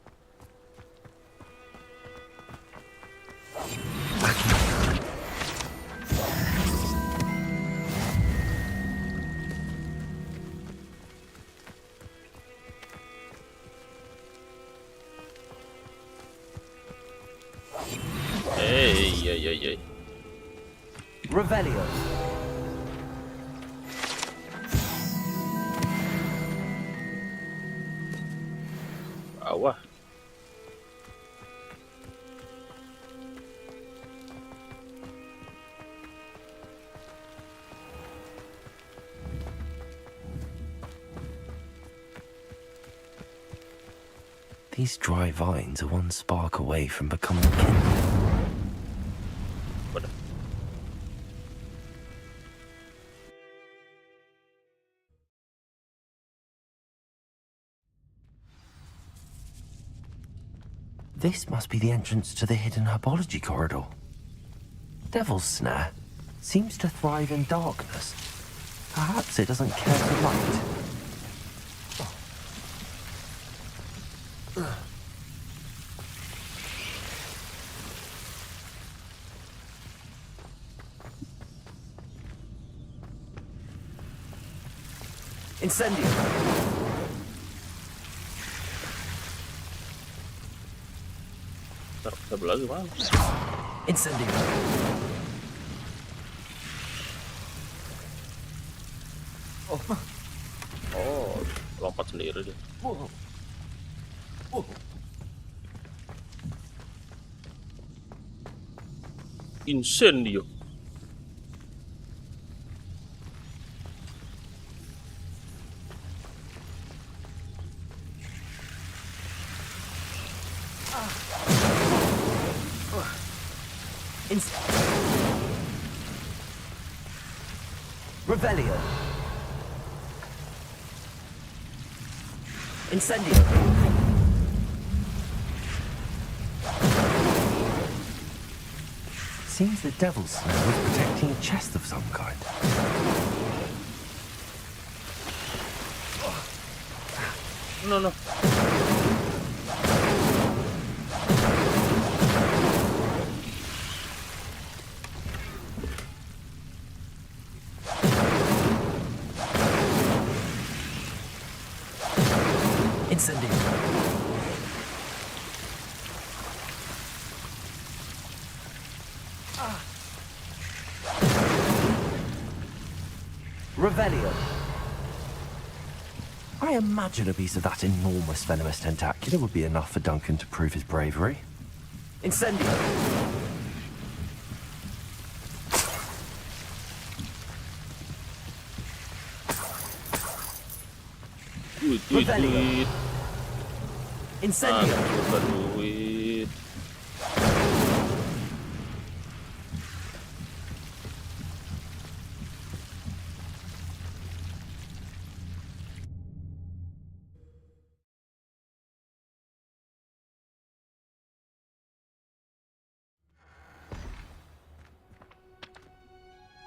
Hey. Revelio. Bawah. These dry vines are one spark away from becoming kindled. This must be the entrance to the hidden herbology corridor. Devil's Snare seems to thrive in darkness. Perhaps it doesn't care for light. Incendio! Kita lagi mana? Incendio! Oh, lompat sendiri dia. Incendio. Revelio. Incendio. Seems the Devil's Snare was protecting a chest of some kind. No. Incendio. Revelio. I imagine a piece of that enormous venomous tentacular would be enough for Duncan to prove his bravery. Incendio. Duit. Incendio. Duit.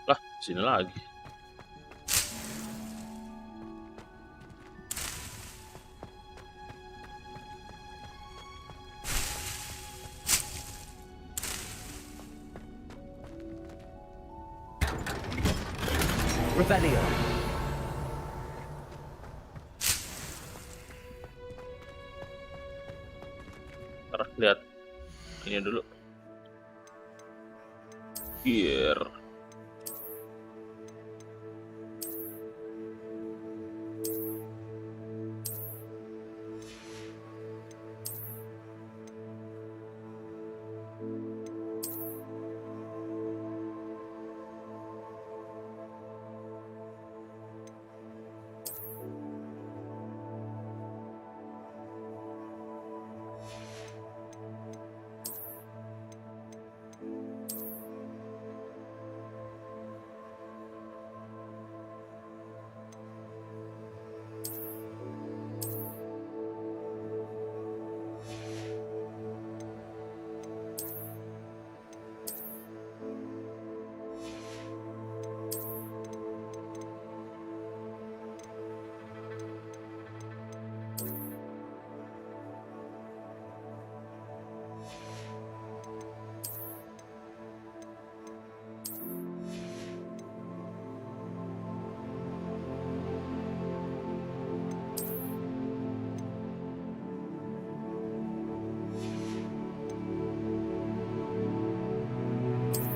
Lah, sini lagi. Revelio. Ntar lihat ini dulu. Gear.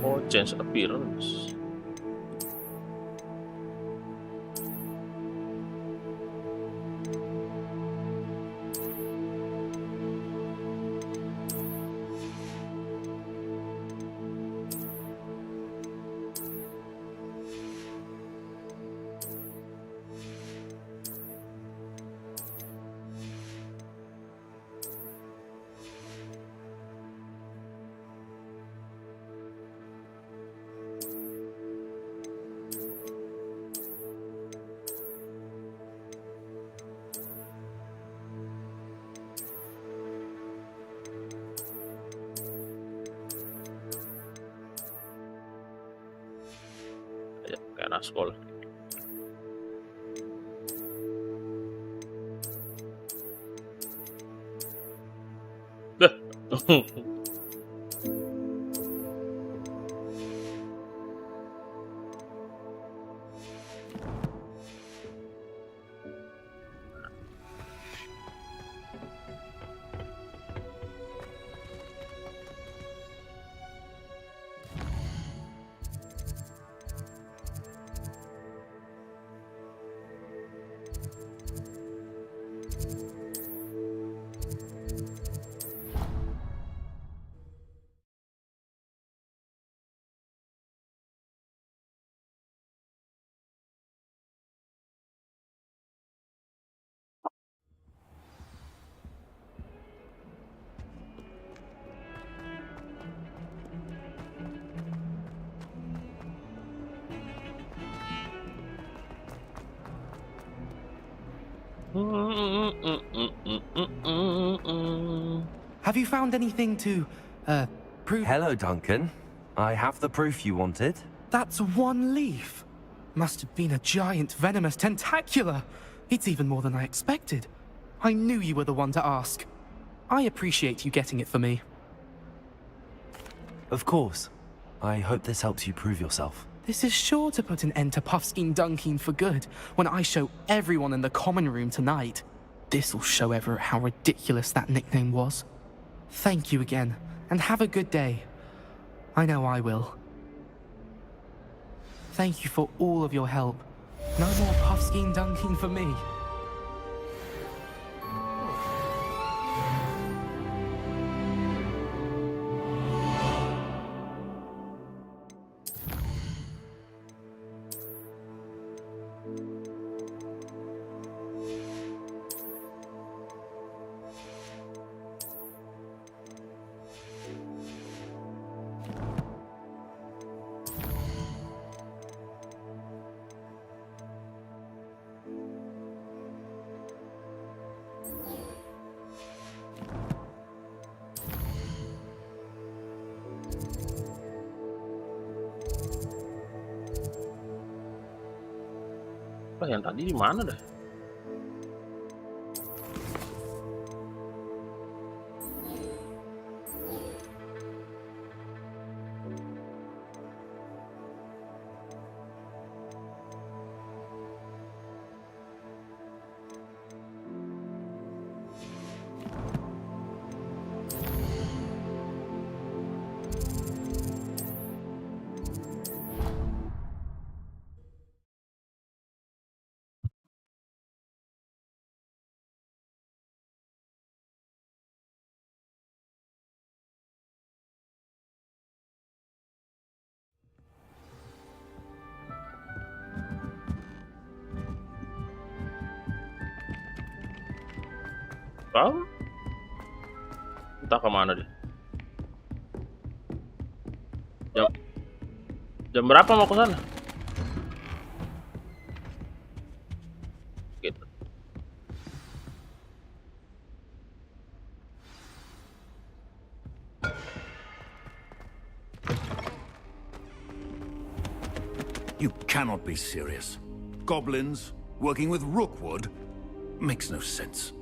Oh, change appearance. Ya, kayak anak sekolah. Dah. Have you found anything to, prove? Hello, Duncan. I have the proof you wanted. That's one leaf. Must have been a giant venomous tentacula. It's even more than I expected. I knew you were the one to ask. I appreciate you getting it for me. Of course. I hope this helps you prove yourself. This is sure to put an end to Puffskein Dunkeen for good when I show everyone in the common room tonight. This'll show Everett how ridiculous that nickname was. Thank you again, and have a good day. I know I will. Thank you for all of your help. No more Puffskein Dunkeen for me. Lah, yang tadi di mana dah? Tahu? Entah kemana dia. Jam berapa mau ke sana? Gitu. You cannot be serious. Goblins working with Rookwood makes no sense.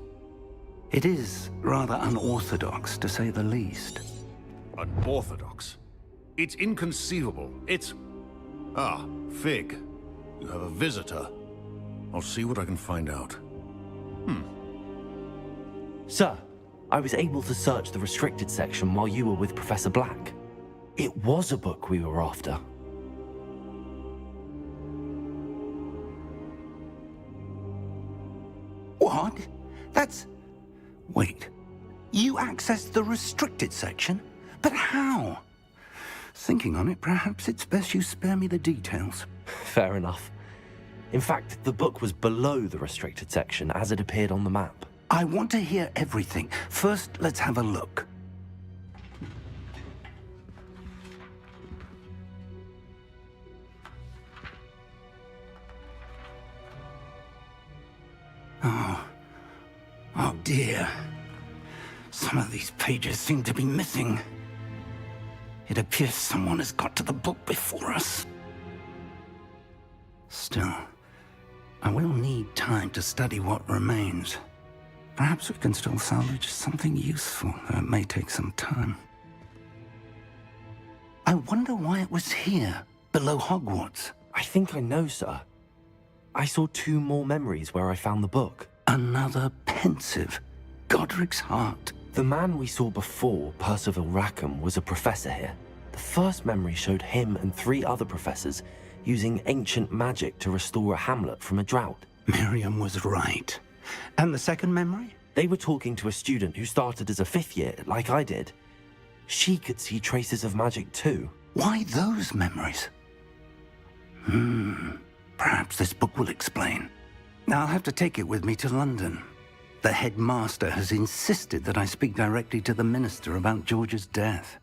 It is rather unorthodox, to say the least. Unorthodox? It's inconceivable. It's... Ah, Fig. You have a visitor. I'll see what I can find out. Sir, I was able to search the restricted section while you were with Professor Black. It was a book we were after. What? That's... Wait. You accessed the restricted section? But how? Thinking on it, perhaps it's best you spare me the details. Fair enough. In fact, the book was below the restricted section as it appeared on the map. I want to hear everything. First, let's have a look. Oh dear. Some of these pages seem to be missing. It appears someone has got to the book before us. Still, I will need time to study what remains. Perhaps we can still salvage something useful, though it may take some time. I wonder why it was here, below Hogwarts. I think I know, sir. I saw 2 more memories where I found the book. Another pensive. Godric's heart. The man we saw before, Percival Rackham, was a professor here. The first memory showed him and 3 other professors using ancient magic to restore a hamlet from a drought. Miriam was right. And the second memory? They were talking to a student who started as a 5th year, like I did. She could see traces of magic too. Why those memories? Perhaps this book will explain. I'll have to take it with me to London. The headmaster has insisted that I speak directly to the minister about George's death.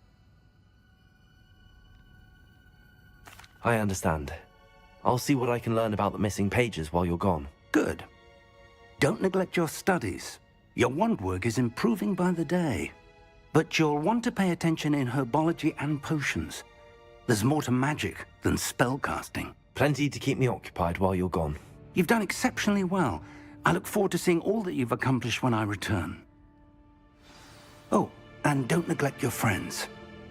I understand. I'll see what I can learn about the missing pages while you're gone. Good. Don't neglect your studies. Your wand work is improving by the day. But you'll want to pay attention in herbology and potions. There's more to magic than spellcasting. Plenty to keep me occupied while you're gone. You've done exceptionally well. I look forward to seeing all that you've accomplished when I return. Oh, and don't neglect your friends.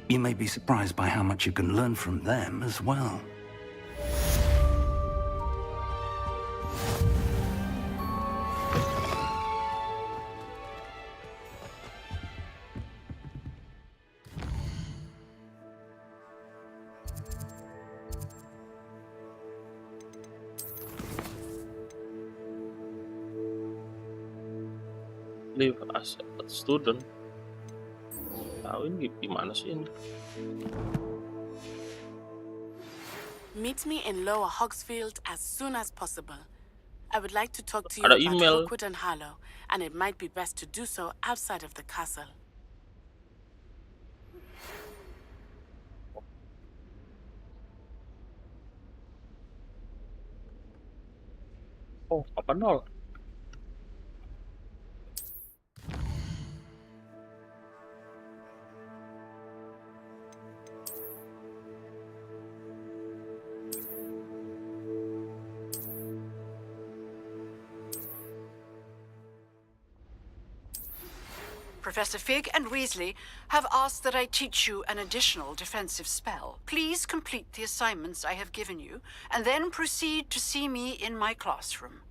You may be surprised by how much you can learn from them as well. Leave as a student. Tahu ini gimana sih ini? Meet me in Lower Hogsfield as soon as possible. I would like to talk to you Ada about email. Rookwood and Harlow, and it might be best to do so outside of the castle. Oh, 8-0. Professor Fig and Weasley have asked that I teach you an additional defensive spell. Please complete the assignments I have given you, and then proceed to see me in my classroom.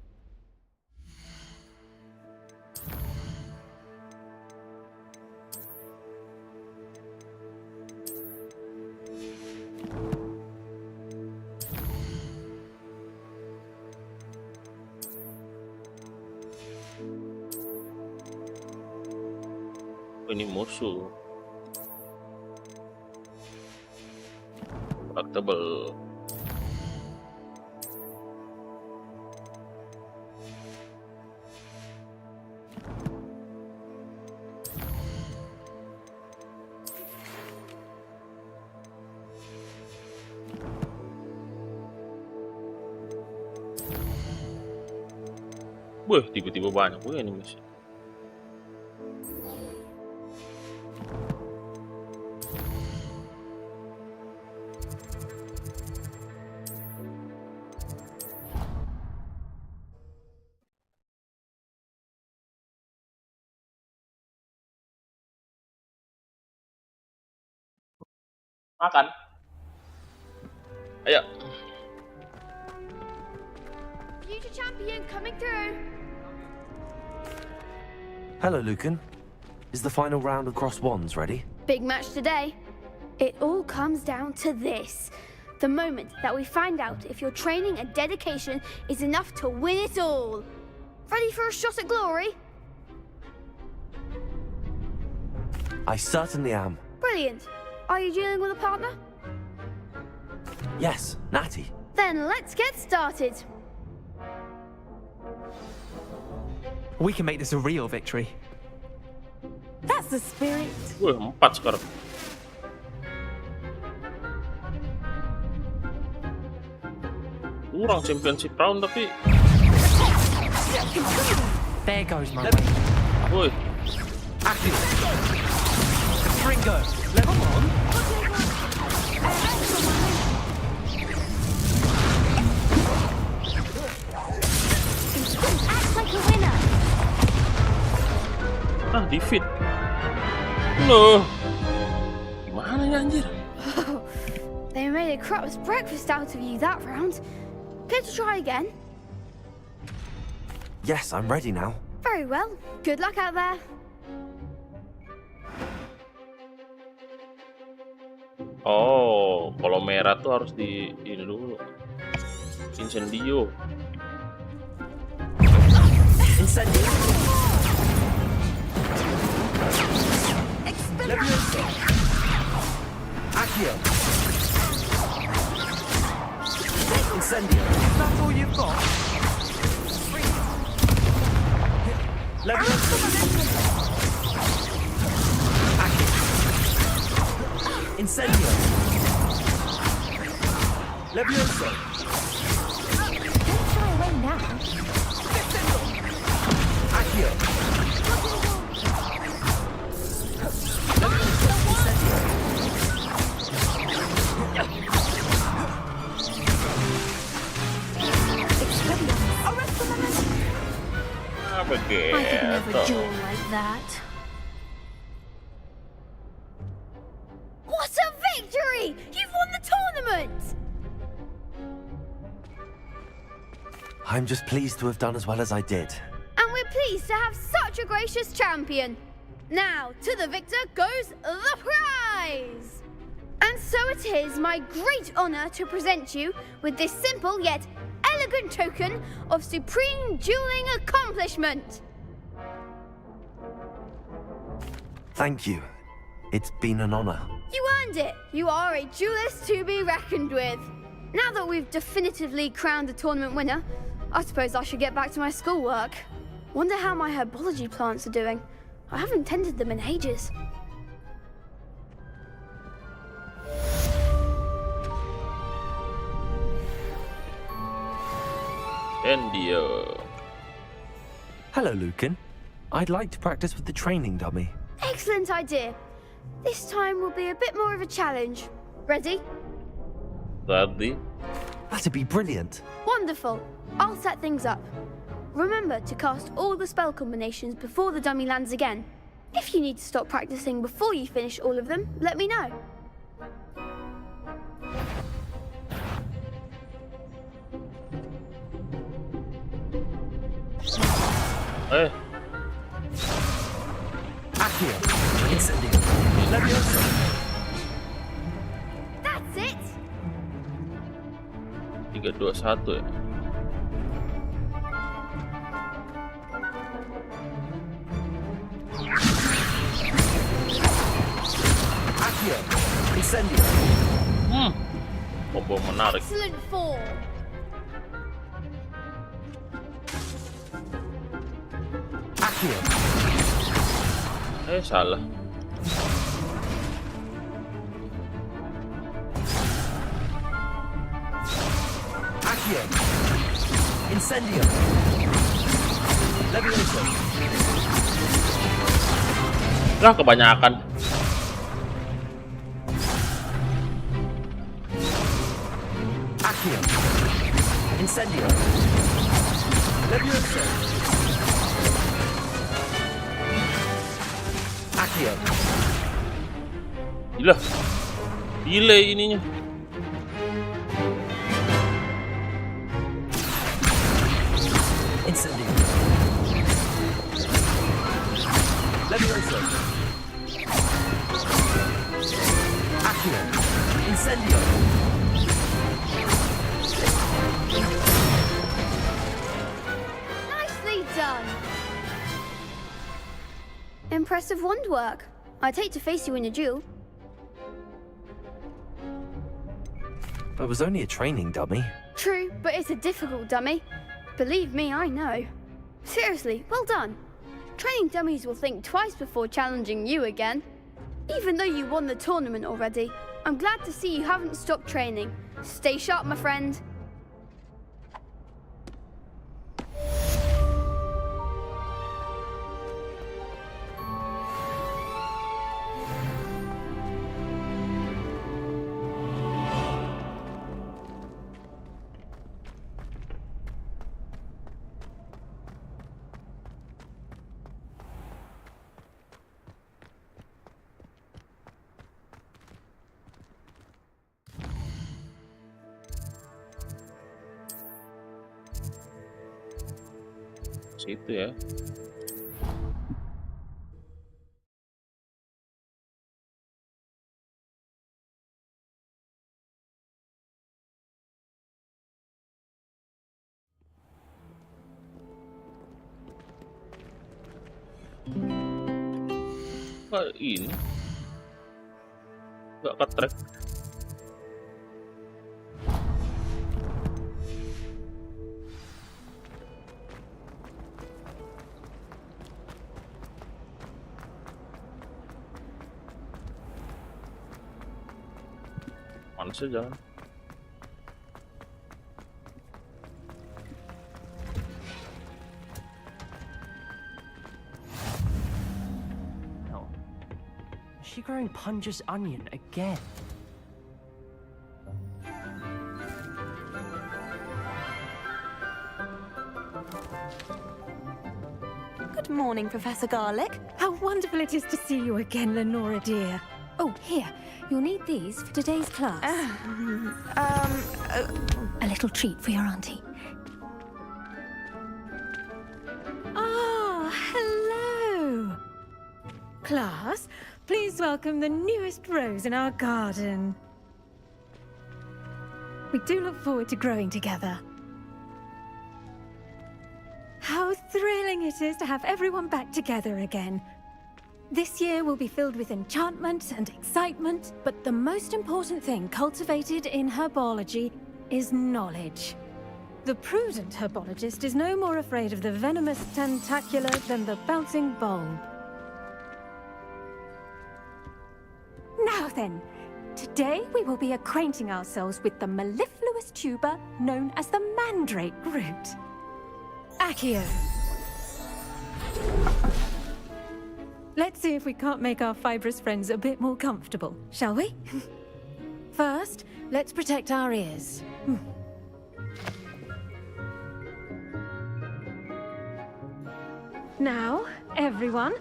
Ini musuh. Tebal. Wah, tiba-tiba banyak gue ini misi. Makan. Ayo. Future champion coming through. Hello, Lucan. Is the final round of cross wands ready? Big match today. It all comes down to this. The moment that we find out if your training and dedication is enough to win it all. Ready for a shot at glory? I certainly am. Brilliant. Are you dealing with a partner? Yes, Natty. Then let's get started. We can make this a real victory. That's the spirit. Wih, 4 sekarang. Kurang championship round tapi. There goes my way. Woi. Ringo, level on. Act like a winner. Ah, defeat. Loh. Gimana ya anjir? They made a crap's breakfast out of you that round. Care to try again? Yes, I'm ready now. Very well. Good luck out there. Oh, kalau merah tuh harus di ini dulu. Incendio. Incendio. Accio. Incendio. Is that all you've got? Levioso. Accio. Incendio. Levioso. Don't shy away now. Accio. I could never duel like that. What a victory! You've won the tournament! I'm just pleased to have done as well as I did. And we're pleased to have such a gracious champion. Now, to the victor goes the prize! And so it is my great honor to present you with this simple yet elegant token of supreme dueling accomplishment. Thank you. It's been an honor. You earned it. You are a duelist to be reckoned with. Now that we've definitively crowned the tournament winner, I suppose I should get back to my schoolwork. Wonder how my herbology plants are doing. I haven't tended them in ages. Incendio. Hello, Lucan. I'd like to practice with the training dummy. Excellent idea. This time will be a bit more of a challenge. Ready? Ready. That'd be brilliant. Wonderful. I'll set things up. Remember to cast all the spell combinations before the dummy lands again. If you need to stop practicing before you finish all of them, let me know. Eh. Accio. Incendio. Levioso. That's it. 3, 2, 1 ya. Accio. Incendio. Combo menarik. Excellent form. Accio. Salah. Accio. Incendio. Levioso. Lah kebanyakan. Accio. Incendio. Levioso. Accio. Gila. Delay ininya. Incendio. Levioso. Accio! Incendio! Nicely done! Impressive wand work. I'd hate to face you in a duel. It was only a training dummy. True, but it's a difficult dummy. Believe me, I know. Seriously, well done. Training dummies will think twice before challenging you again. Even though you won the tournament already, I'm glad to see you haven't stopped training. Stay sharp, my friend. Situ ya. Ini nggak ke-track. Mana sih jalan? Is she growing Punja's onion again? Good morning, Professor Garlic. How wonderful it is to see you again, Lenora dear. Oh, here. You'll need these for today's class. A little treat for your auntie. Ah, hello. Class, please welcome the newest rose in our garden. We do look forward to growing together. How thrilling it is to have everyone back together again. This year will be filled with enchantment and excitement, but the most important thing cultivated in herbology is knowledge. The prudent herbologist is no more afraid of the venomous tentacula than the bouncing bulb. Now then, today we will be acquainting ourselves with the mellifluous tuber known as the mandrake root. Accio. Let's see if we can't make our fibrous friends a bit more comfortable, shall we? First, let's protect our ears. Now, everyone,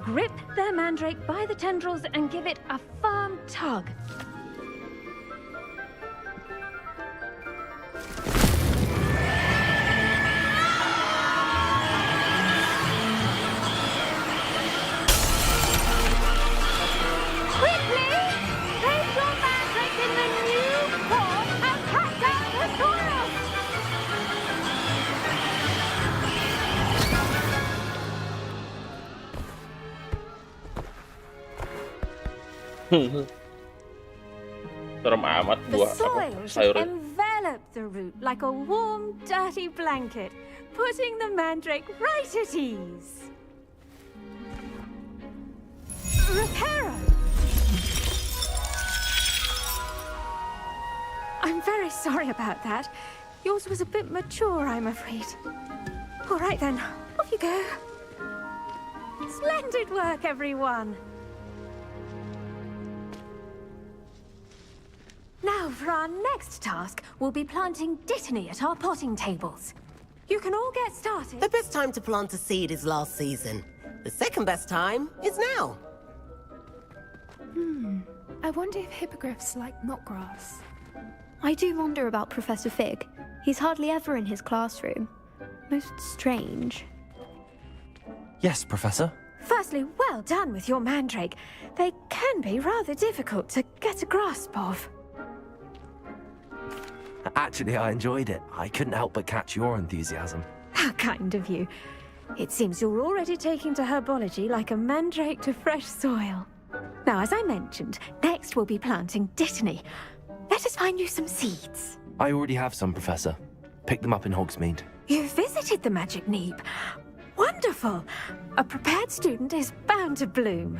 grip their mandrake by the tendrils and give it a firm tug. Serem amat The buah soil apa should sayur. envelop the root like a warm, dirty blanket, putting the mandrake right at ease. Reparo! I'm very sorry about that. Yours was a bit mature, I'm afraid. All right then, off you go. Splendid work, everyone! Now, for our next task, we'll be planting dittany at our potting tables. You can all get started. The best time to plant a seed is last season. The second best time is now. I wonder if hippogriffs like knotgrass. I do wonder about Professor Fig. He's hardly ever in his classroom. Most strange. Yes, Professor. Firstly, well done with your mandrake. They can be rather difficult to get a grasp of. Actually, I enjoyed it. I couldn't help but catch your enthusiasm. How kind of you. It seems you're already taking to herbology like a mandrake to fresh soil. Now, as I mentioned, next we'll be planting dittany. Let us find you some seeds. I already have some, Professor. Picked them up in Hogsmeade. You visited the Magic Neep. Wonderful! A prepared student is bound to bloom.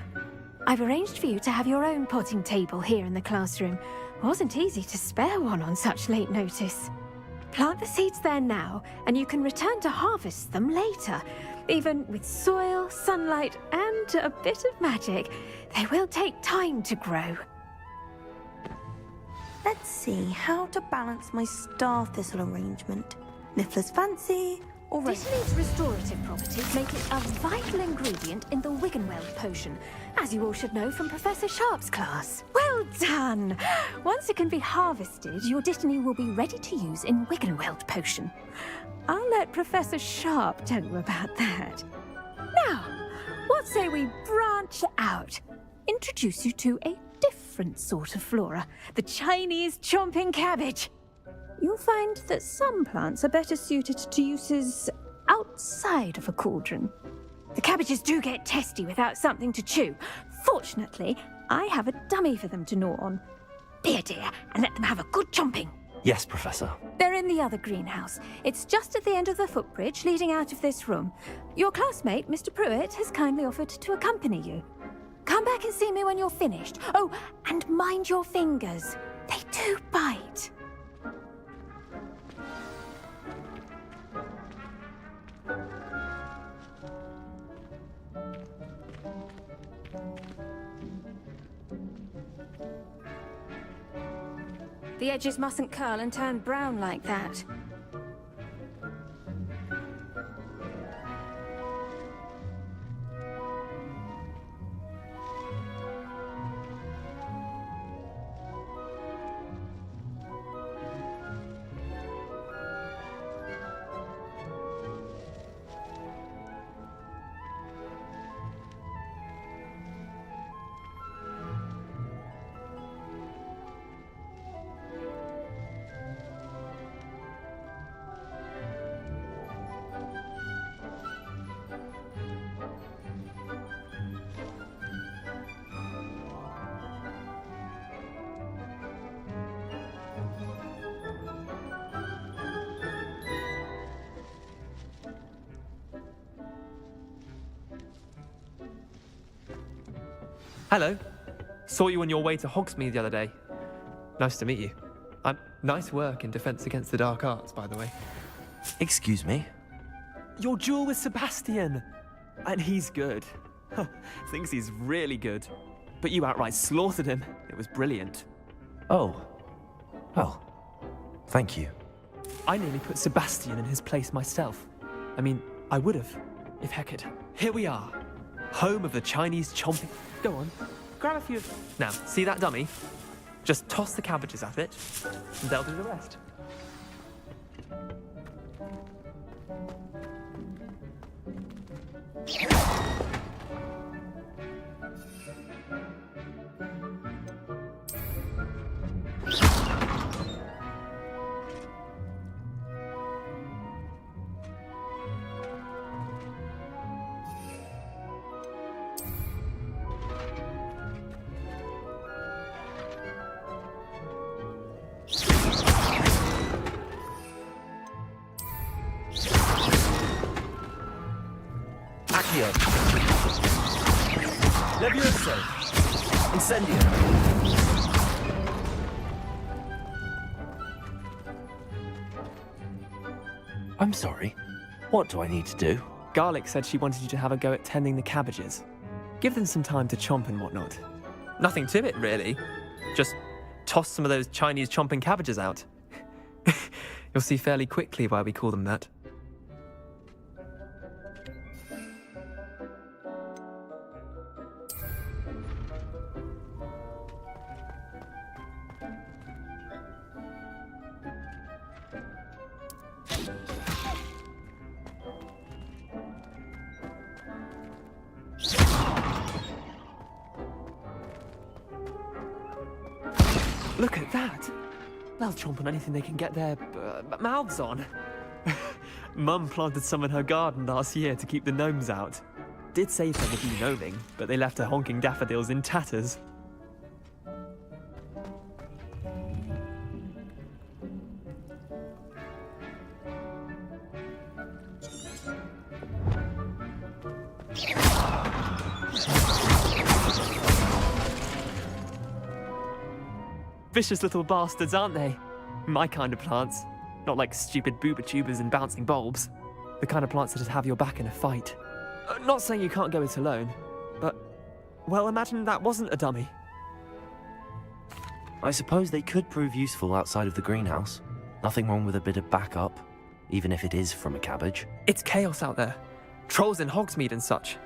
I've arranged for you to have your own potting table here in the classroom. Wasn't easy to spare one on such late notice. Plant the seeds there now, and you can return to harvest them later. Even with soil, sunlight, and a bit of magic, they will take time to grow. Let's see how to balance my star thistle arrangement. Niffler's fancy, or Dittany's restorative properties make it a vital ingredient in the Wiggenweld potion, as you all should know from Professor Sharp's class. Well done! Once it can be harvested, your Dittany will be ready to use in Wiggenweld potion. I'll let Professor Sharp tell you about that. Now, what say we branch out? Introduce you to a different sort of flora, the Chinese chomping cabbage. You'll find that some plants are better suited to uses outside of a cauldron. The cabbages do get testy without something to chew. Fortunately, I have a dummy for them to gnaw on. Be a dear and let them have a good chomping. Yes, Professor. They're in the other greenhouse. It's just at the end of the footbridge leading out of this room. Your classmate, Mr. Pruitt, has kindly offered to accompany you. Come back and see me when you're finished. Oh, and mind your fingers. They do bite. The edges mustn't curl and turn brown like that. Hello. Saw you on your way to Hogsmeade the other day. Nice to meet you. Nice work in Defense Against the Dark Arts, by the way. Excuse me? Your duel with Sebastian! And he's good. Thinks he's really good. But you outright slaughtered him. It was brilliant. Oh. Well, thank you. I nearly put Sebastian in his place myself. I mean, I would have, if Hecate. Here we are. Home of the Chinese chomping... Go on, grab a few... Now, see that dummy? Just toss the cabbages at it, and they'll do the rest. Accio. Levioso. Incendio. I'm sorry. What do I need to do? Garlic said she wanted you to have a go at tending the cabbages. Give them some time to chomp and whatnot. Nothing to it, really. Just toss some of those Chinese chomping cabbages out. You'll see fairly quickly why we call them that. Look at that! They'll chomp on anything they can get their mouths on. Mum planted some in her garden last year to keep the gnomes out. Did save them a de-gnoming, but they left her honking daffodils in tatters. Vicious little bastards, aren't they? My kind of plants. Not like stupid booba tubers and bouncing bulbs. The kind of plants that just have your back in a fight. Not saying you can't go it alone, but... well, imagine that wasn't a dummy. I suppose they could prove useful outside of the greenhouse. Nothing wrong with a bit of backup, even if it is from a cabbage. It's chaos out there. Trolls in Hogsmeade and such.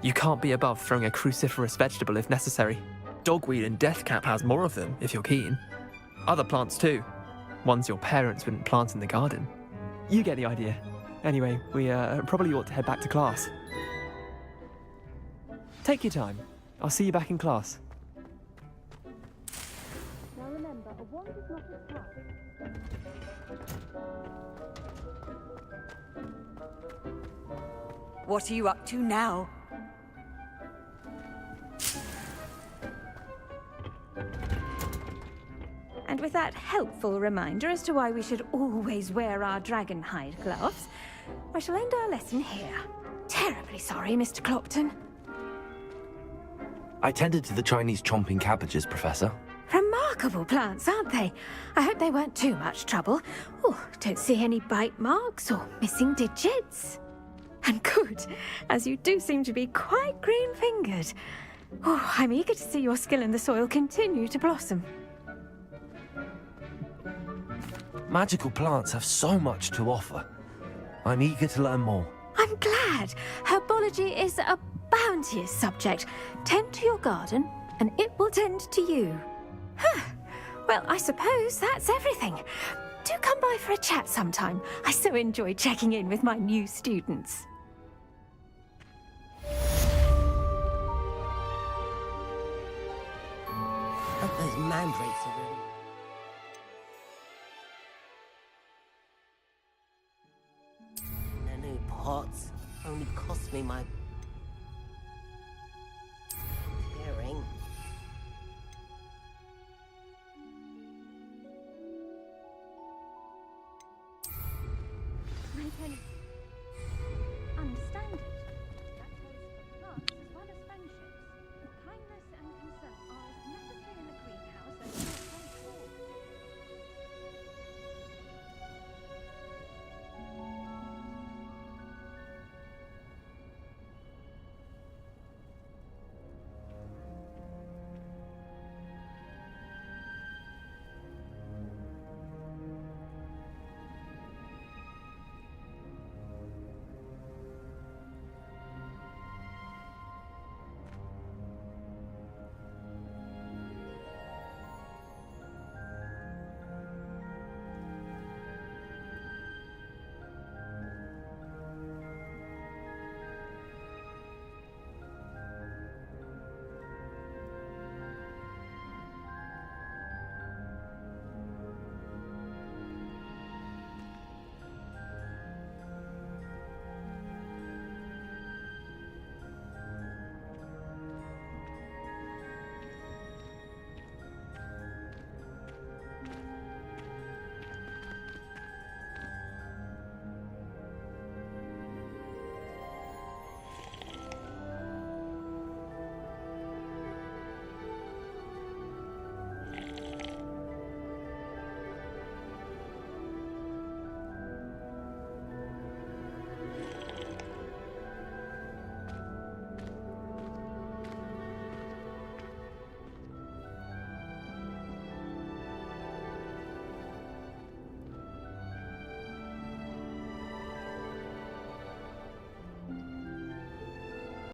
You can't be above throwing a cruciferous vegetable if necessary. Dogweed and deathcap has more of them, if you're keen. Other plants too. Ones your parents wouldn't plant in the garden. You get the idea. Anyway, we probably ought to head back to class. Take your time. I'll see you back in class. Now remember, a wand is not a trap. What are you up to now? And with that helpful reminder as to why we should always wear our dragon hide gloves, I shall end our lesson here. Terribly sorry, Mr. Clopton. I tended to the Chinese chomping cabbages, Professor. Remarkable plants, aren't they? I hope they weren't too much trouble. Oh, don't see any bite marks or missing digits. And good, as you do seem to be quite green-fingered. Oh, I'm eager to see your skill in the soil continue to blossom. Magical plants have so much to offer. I'm eager to learn more. I'm glad. Herbology is a bounteous subject. Tend to your garden, and it will tend to you. Huh. Well, I suppose that's everything. Do come by for a chat sometime. I so enjoy checking in with my new students. Hope those mandrakes are ready. The new pots only cost me my hearing. My turn.